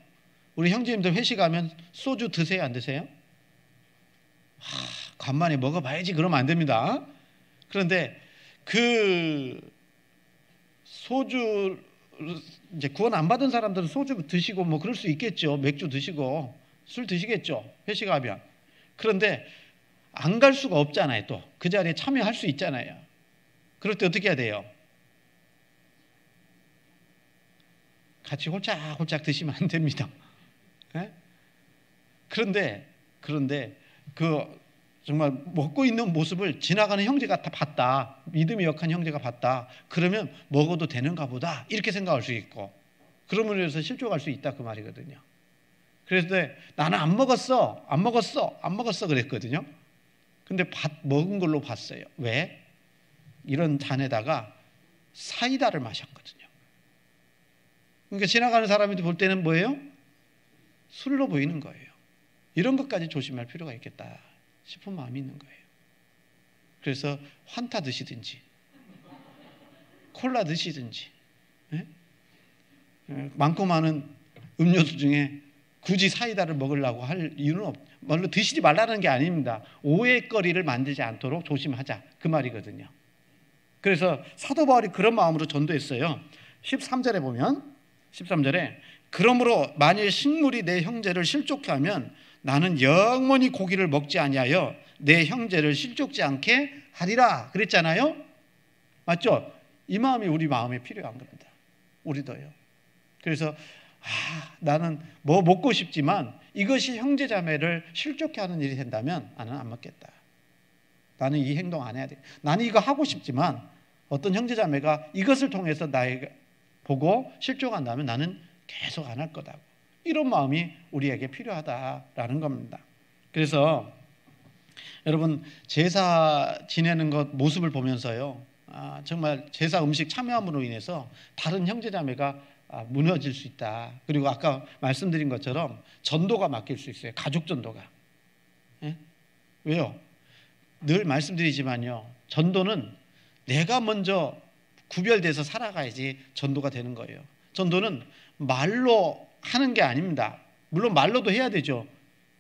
우리 형제님들 회식하면 소주 드세요 안 드세요? 간만에 먹어봐야지 그러면 안 됩니다. 그런데 그 소주 이제 구원 안 받은 사람들은 소주 드시고 뭐 그럴 수 있겠죠. 맥주 드시고 술 드시겠죠. 회식하면. 그런데 안 갈 수가 없잖아요. 또 그 자리에 참여할 수 있잖아요. 그럴 때 어떻게 해야 돼요? 같이 홀짝홀짝 드시면 안 됩니다. 예? 그런데 그 정말 먹고 있는 모습을 지나가는 형제가 다 봤다, 믿음이 역한 형제가 봤다, 그러면 먹어도 되는가 보다 이렇게 생각할 수 있고, 그러므로 해서 실족할 수 있다 그 말이거든요. 그래서 나는 안 먹었어 그랬거든요. 근데 먹은 걸로 봤어요. 왜? 이런 잔에다가 사이다를 마셨거든요. 그러니까 지나가는 사람이 볼 때는 뭐예요? 술로 보이는 거예요. 이런 것까지 조심할 필요가 있겠다 싶은 마음이 있는 거예요. 그래서 환타 드시든지 콜라 드시든지, 예? 많고 많은 음료수 중에 굳이 사이다를 먹으려고 할 이유는 물론 드시지 말라는 게 아닙니다. 오해거리를 만들지 않도록 조심하자 그 말이거든요. 그래서 사도 바울이 그런 마음으로 전도했어요. 13절에 보면, 13절에 그러므로 만일 식물이 내 형제를 실족케 하면 나는 영원히 고기를 먹지 아니하여 내 형제를 실족지 않게 하리라 그랬잖아요. 맞죠? 이 마음이 우리 마음에 필요한 겁니다. 우리도요. 그래서 나는 뭐 먹고 싶지만 이것이 형제자매를 실족케 하는 일이 된다면 나는 안 먹겠다. 나는 이 행동 안 해야 돼. 나는 이거 하고 싶지만 어떤 형제자매가 이것을 통해서 나에게 보고 실족한다면 나는 계속 안 할 거다. 이런 마음이 우리에게 필요하다라는 겁니다. 그래서 여러분, 제사 지내는 것 모습을 보면서요, 정말 제사 음식 참여함으로 인해서 다른 형제자매가 무너질 수 있다. 그리고 아까 말씀드린 것처럼 전도가 맡길 수 있어요. 가족 전도가. 예? 왜요? 늘 말씀드리지만요, 전도는 내가 먼저 구별돼서 살아가야지 전도가 되는 거예요. 전도는 말로 하는 게 아닙니다. 물론 말로도 해야 되죠.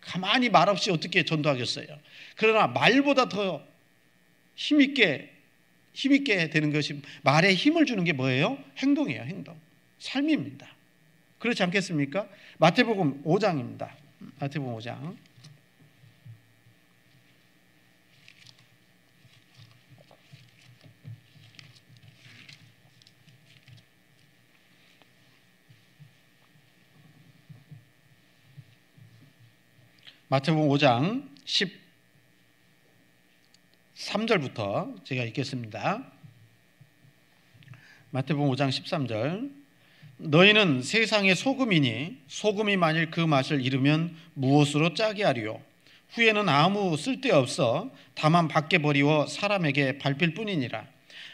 가만히 말 없이 어떻게 전도하겠어요. 그러나 말보다 더 힘있게 되는 것이, 말에 힘을 주는 게 뭐예요? 행동이에요. 행동. 삶입니다. 그렇지 않겠습니까? 마태복음 5장입니다. 마태복음 5장. 마태복음 5장 13절부터 제가 읽겠습니다. 마태복음 5장 13절. 너희는 세상의 소금이니 소금이 만일 그 맛을 잃으면 무엇으로 짜게 하리요? 후에는 아무 쓸데없어 다만 밖에 버리워 사람에게 밟힐 뿐이니라.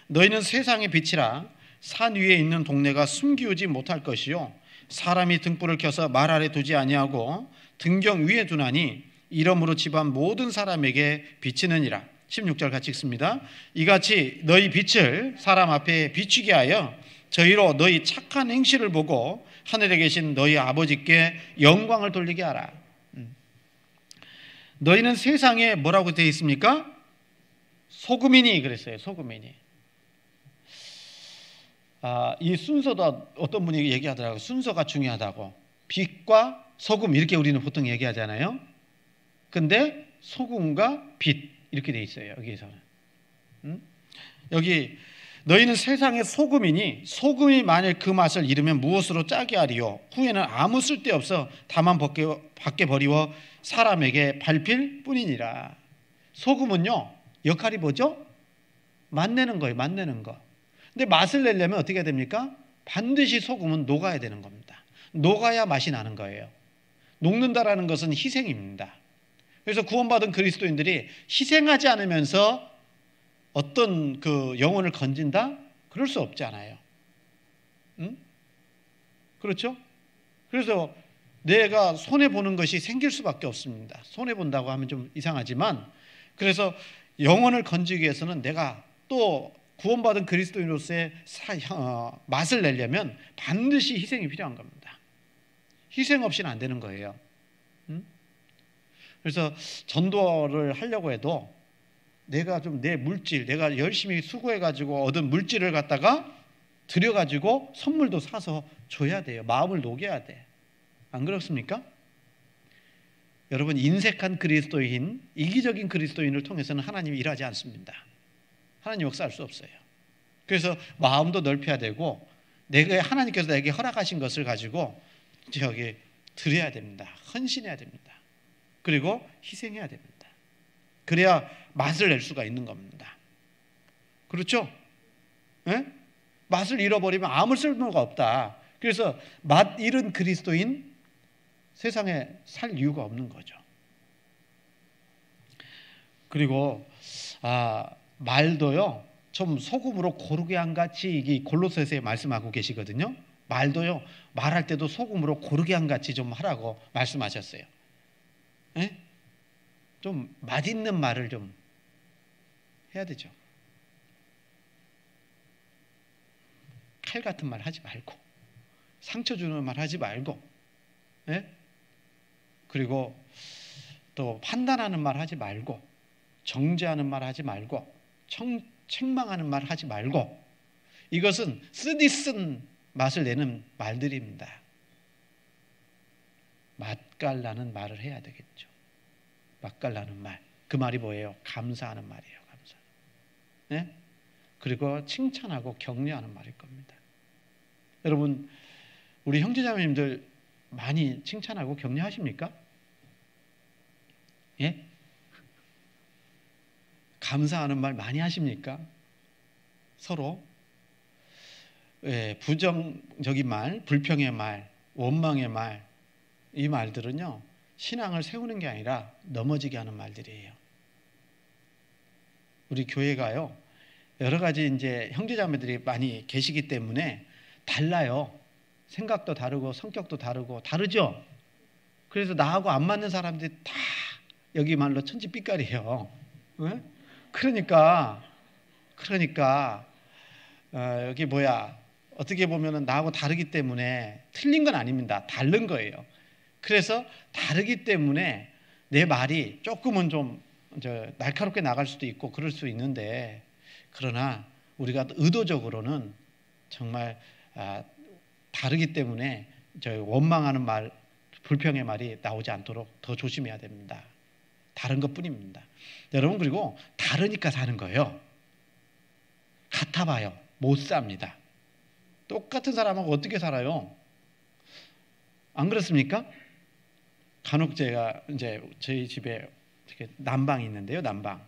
너희는 세상의 빛이라. 산 위에 있는 동네가 숨기우지 못할 것이요, 사람이 등불을 켜서 말 아래 두지 아니하고 등경 위에 두나니 이러므로 집안 모든 사람에게 비치느니라. 16절 같이 읽습니다. 이같이 너희 빛을 사람 앞에 비추게 하여 저희로 너희 착한 행실을 보고 하늘에 계신 너희 아버지께 영광을 돌리게 하라. 너희는 세상에 뭐라고 되어 있습니까? 소금이니 그랬어요. 소금이니. 이 순서도 어떤 분이 얘기하더라고요. 순서가 중요하다고. 빛과 소금 이렇게 우리는 보통 얘기하잖아요. 근데 소금과 빛 이렇게 돼 있어요. 여기에서는. 여기 너희는 세상의 소금이니 소금이 만일 그 맛을 잃으면 무엇으로 짜게 하리요? 후에는 아무 쓸데없어 다만 밖에 버리워 사람에게 밟힐 뿐이니라. 소금은요, 역할이 뭐죠? 맛내는 거예요. 맛내는 거. 근데 맛을 내려면 어떻게 해야 됩니까? 반드시 소금은 녹아야 되는 겁니다. 녹아야 맛이 나는 거예요. 녹는다라는 것은 희생입니다. 그래서 구원받은 그리스도인들이 희생하지 않으면서 어떤 그 영혼을 건진다? 그럴 수 없잖아요. 응? 그렇죠? 그래서 내가 손해보는 것이 생길 수밖에 없습니다. 손해본다고 하면 좀 이상하지만, 그래서 영혼을 건지기 위해서는 내가 또 구원받은 그리스도인으로서의 맛을 내려면 반드시 희생이 필요한 겁니다. 희생 없이는 안 되는 거예요. 그래서 전도를 하려고 해도 내가 좀 내 물질, 내가 열심히 수고해가지고 얻은 물질을 갖다가 들여가지고 선물도 사서 줘야 돼요. 마음을 녹여야 돼. 안 그렇습니까? 여러분, 인색한 그리스도인, 이기적인 그리스도인을 통해서는 하나님이 일하지 않습니다. 하나님 역사할 수 없어요. 그래서 마음도 넓혀야 되고 내가 하나님께서 내게 허락하신 것을 가지고 저기 드려야 됩니다. 헌신해야 됩니다. 그리고 희생해야 됩니다. 그래야 맛을 낼 수가 있는 겁니다. 그렇죠? 예? 맛을 잃어버리면 아무 쓸모가 없다. 그래서 맛 잃은 그리스도인 세상에 살 이유가 없는 거죠. 그리고 말도요, 좀 소금으로 고르게 한 같이 이 골로새서에 말씀하고 계시거든요. 말도요, 말할 때도 소금으로 고르게 한 같이 좀 하라고 말씀하셨어요. 예? 좀 맛있는 말을 좀 해야 되죠. 칼 같은 말 하지 말고, 상처 주는 말 하지 말고, 예? 그리고 또 판단하는 말 하지 말고, 정죄하는 말 하지 말고, 책망하는 말 하지 말고, 이것은 쓰디쓴 맛을 내는 말들입니다. 맛깔나는 말을 해야 되겠죠. 맛깔나는 말. 그 말이 뭐예요? 감사하는 말이에요. 감사. 네? 그리고 칭찬하고 격려하는 말일 겁니다. 여러분, 우리 형제자매님들 많이 칭찬하고 격려하십니까? 예? 감사하는 말 많이 하십니까? 서로? 예, 부정적인 말, 불평의 말, 원망의 말, 이 말들은요, 신앙을 세우는 게 아니라 넘어지게 하는 말들이에요. 우리 교회가요, 여러 가지 이제 형제자매들이 많이 계시기 때문에 달라요. 생각도 다르고 성격도 다르고 다르죠. 그래서 나하고 안 맞는 사람들이 다 여기 말로 천지빛깔이에요. 네? 그러니까 여기 어떻게 보면은 나하고 다르기 때문에 틀린 건 아닙니다. 다른 거예요. 그래서 다르기 때문에 내 말이 조금은 좀 날카롭게 나갈 수도 있고 그럴 수 있는데, 그러나 우리가 의도적으로는 정말 다르기 때문에 원망하는 말, 불평의 말이 나오지 않도록 더 조심해야 됩니다. 다른 것뿐입니다. 여러분, 그리고 다르니까 사는 거예요. 같아봐요. 못 삽니다. 똑같은 사람하고 어떻게 살아요? 안 그렇습니까? 간혹 제가 이제 저희 집에 이렇게 난방이 있는데요, 난방.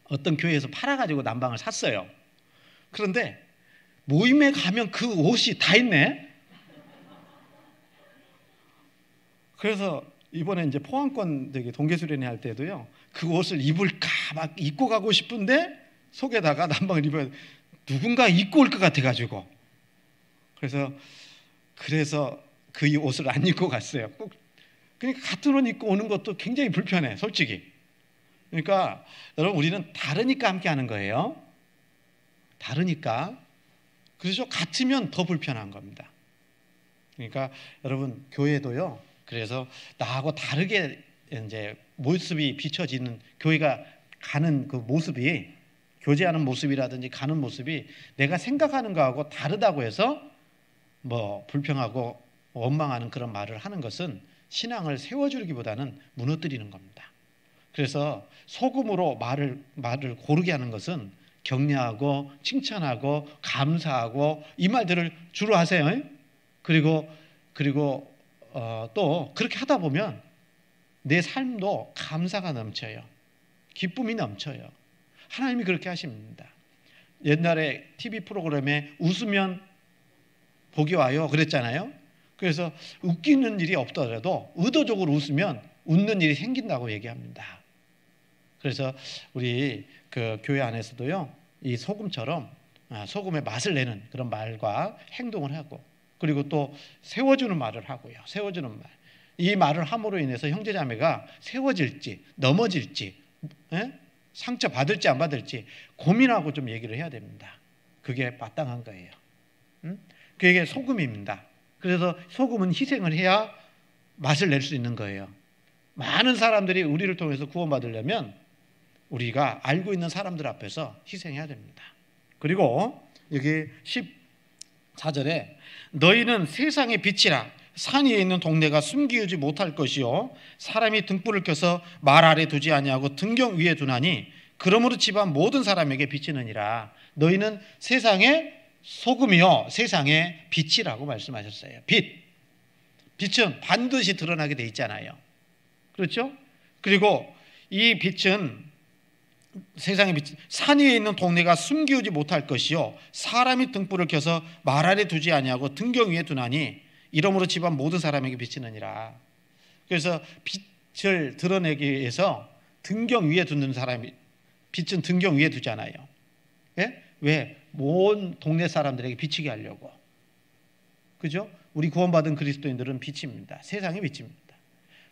어떤 교회에서 팔아가지고 난방을 샀어요. 그런데 모임에 가면 그 옷이 다 있네. 그래서 이번에 이제 포항권 동계수련회 할 때도요, 그 옷을 입을까 막 입고 가고 싶은데 속에다가 난방을 입어야 누군가 입고 올 것 같아가지고, 그래서 그 옷을 안 입고 갔어요. 그러니까 같은 옷 입고 오는 것도 굉장히 불편해, 솔직히. 그러니까 여러분, 우리는 다르니까 함께 하는 거예요. 다르니까. 그래서 같으면 더 불편한 겁니다. 그러니까 여러분, 교회도요, 그래서 나하고 다르게 이제 모습이 비춰지는, 교회가 가는 그 모습이, 교제하는 모습이라든지 가는 모습이 내가 생각하는 거하고 다르다고 해서 뭐 불평하고 원망하는 그런 말을 하는 것은 신앙을 세워주기보다는 무너뜨리는 겁니다. 그래서 소금으로 말을 고르게 하는 것은 격려하고 칭찬하고 감사하고 이 말들을 주로 하세요. 그리고 또 그렇게 하다 보면 내 삶도 감사가 넘쳐요. 기쁨이 넘쳐요. 하나님이 그렇게 하십니다. 옛날에 TV 프로그램에 웃으면 복이 와요 그랬잖아요. 그래서 웃기는 일이 없더라도 의도적으로 웃으면 웃는 일이 생긴다고 얘기합니다. 그래서 우리 그 교회 안에서도요, 이 소금처럼 소금의 맛을 내는 그런 말과 행동을 하고, 그리고 또 세워주는 말을 하고요. 세워주는 말. 이 말을 함으로 인해서 형제자매가 세워질지 넘어질지, 상처 받을지 안 받을지 고민하고 좀 얘기를 해야 됩니다. 그게 마땅한 거예요. 그게 소금입니다. 그래서 소금은 희생을 해야 맛을 낼 수 있는 거예요. 많은 사람들이 우리를 통해서 구원받으려면 우리가 알고 있는 사람들 앞에서 희생해야 됩니다. 그리고 여기 14절에 너희는 세상의 빛이라. 산 위에 있는 동네가 숨기지 못할 것이요 사람이 등불을 켜서 말 아래 두지 아니하고 등경 위에 두나니 그러므로 집안 모든 사람에게 비치느니라. 너희는 세상의 소금이요 세상의 빛이라고 말씀하셨어요. 빛은 반드시 드러나게 돼 있잖아요. 그렇죠? 그리고 이 빛은 세상의 빛, 산 위에 있는 동네가 숨기우지 못할 것이요 사람이 등불을 켜서 말 아래 두지 아니하고 등경 위에 두나니 이러므로 집안 모든 사람에게 비치느니라. 그래서 빛을 드러내기 위해서 등경 위에 두는 사람이, 빛은 등경 위에 두잖아요. 예? 왜? 온 동네 사람들에게 비치게 하려고. 그죠? 우리 구원받은 그리스도인들은 빛입니다. 세상의 빛입니다.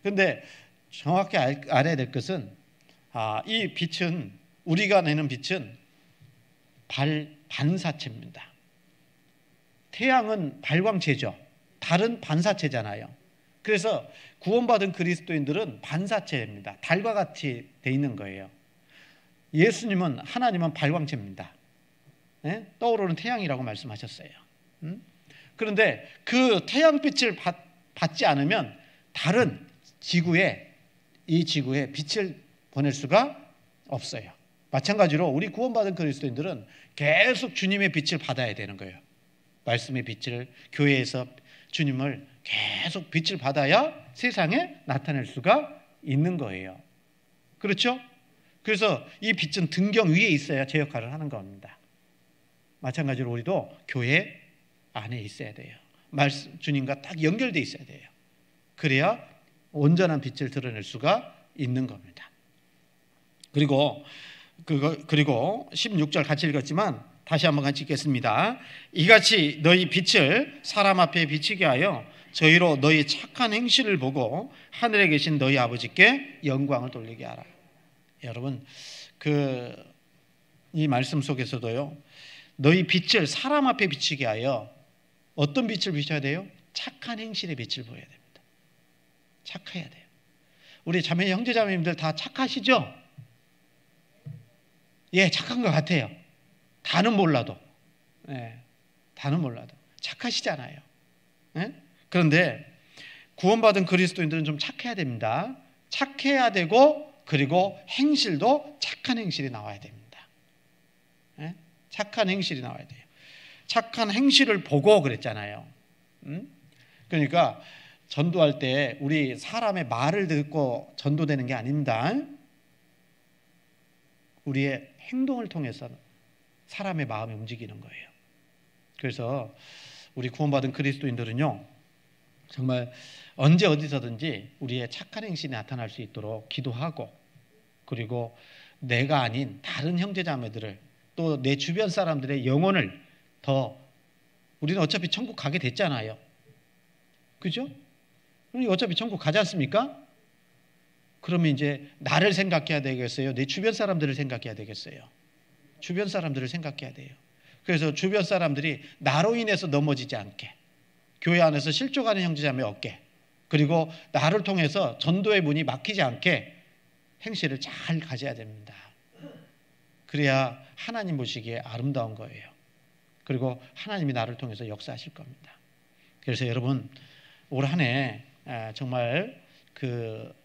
그런데 정확히 알아야 될 것은 이 빛은, 우리가 내는 빛은 반사체입니다. 태양은 발광체죠. 달은 반사체잖아요. 그래서 구원받은 그리스도인들은 반사체입니다. 달과 같이 돼 있는 거예요. 예수님은, 하나님은 발광체입니다. 네? 떠오르는 태양이라고 말씀하셨어요. 그런데 그 태양빛을 받지 않으면 달은 이 지구에 빛을 보낼 수가 없어요. 마찬가지로 우리 구원받은 그리스도인들은 계속 주님의 빛을 받아야 되는 거예요. 말씀의 빛을, 교회에서 주님을 계속 빛을 받아야 세상에 나타낼 수가 있는 거예요. 그렇죠? 그래서 이 빛은 등경 위에 있어야 제 역할을 하는 겁니다. 마찬가지로 우리도 교회 안에 있어야 돼요. 주님과 딱 연결되어 있어야 돼요. 그래야 온전한 빛을 드러낼 수가 있는 겁니다. 그리고 16절 같이 읽었지만 다시 한번 같이 읽겠습니다. 이같이 너희 빛을 사람 앞에 비치게 하여 저희로 너희 착한 행실을 보고 하늘에 계신 너희 아버지께 영광을 돌리게 하라. 여러분, 이 말씀 속에서도요, 너희 빛을 사람 앞에 비치게 하여, 어떤 빛을 비춰야 돼요? 착한 행실의 빛을 보여야 됩니다. 착해야 돼요. 우리 자매 형제 자매님들 다 착하시죠? 예, 착한 것 같아요. 다는 몰라도. 예, 다는 몰라도 착하시잖아요. 예? 그런데 구원받은 그리스도인들은 좀 착해야 됩니다. 착해야 되고, 그리고 행실도 착한 행실이 나와야 됩니다. 예? 착한 행실이 나와야 돼요. 착한 행실을 보고 그랬잖아요. 그러니까 전도할 때 우리 사람의 말을 듣고 전도되는 게 아닙니다. 우리의 행동을 통해서 사람의 마음이 움직이는 거예요. 그래서 우리 구원받은 그리스도인들은요, 정말 언제 어디서든지 우리의 착한 행실이 나타날 수 있도록 기도하고, 그리고 내가 아닌 다른 형제자매들을, 또 내 주변 사람들의 영혼을 우리는 어차피 천국 가게 됐잖아요. 그죠? 어차피 천국 가지 않습니까? 그러면 이제 나를 생각해야 되겠어요? 내 주변 사람들을 생각해야 되겠어요? 주변 사람들을 생각해야 돼요. 그래서 주변 사람들이 나로 인해서 넘어지지 않게, 교회 안에서 실족하는 형제자매 없게, 그리고 나를 통해서 전도의 문이 막히지 않게 행실을 잘 가져야 됩니다. 그래야 하나님 보시기에 아름다운 거예요. 그리고 하나님이 나를 통해서 역사하실 겁니다. 그래서 여러분, 올 한 해 정말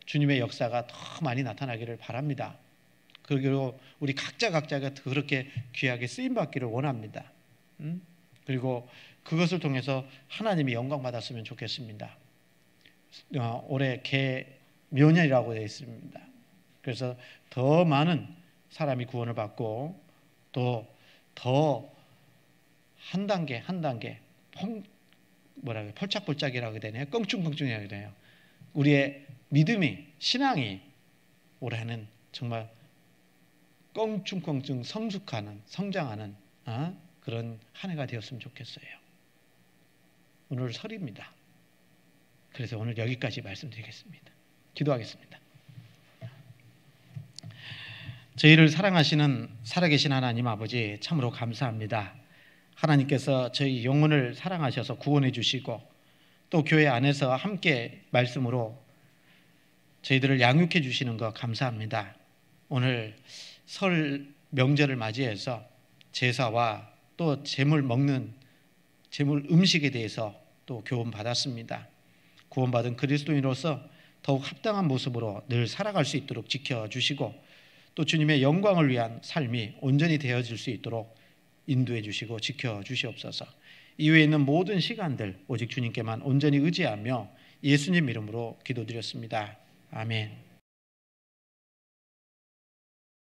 주님의 역사가 더 많이 나타나기를 바랍니다. 그리고 우리 각자가 그렇게 귀하게 쓰임받기를 원합니다. 그리고 그것을 통해서 하나님이 영광 받았으면 좋겠습니다. 올해 개묘년이라고 되어 있습니다. 그래서 더 많은 사람이 구원을 받고, 또 더 한 단계 펄짝펄짝이라고 되네요. 껑충껑충이라고 되네요. 우리의 믿음이, 신앙이 올해는 정말 껑충껑충 성장하는 그런 한 해가 되었으면 좋겠어요. 오늘 설입니다. 그래서 오늘 여기까지 말씀드리겠습니다. 기도하겠습니다. 저희를 사랑하시는 살아계신 하나님 아버지, 참으로 감사합니다. 하나님께서 저희 영혼을 사랑하셔서 구원해 주시고, 또 교회 안에서 함께 말씀으로 저희들을 양육해 주시는 것 감사합니다. 오늘 설 명절을 맞이해서 제사와 또 제물 음식에 대해서 또 교훈 받았습니다. 구원받은 그리스도인으로서 더욱 합당한 모습으로 늘 살아갈 수 있도록 지켜주시고, 또 주님의 영광을 위한 삶이 온전히 되어질 수 있도록 인도해 주시고 지켜 주시옵소서. 이후에 있는 모든 시간들 오직 주님께만 온전히 의지하며 예수님 이름으로 기도드렸습니다. 아멘.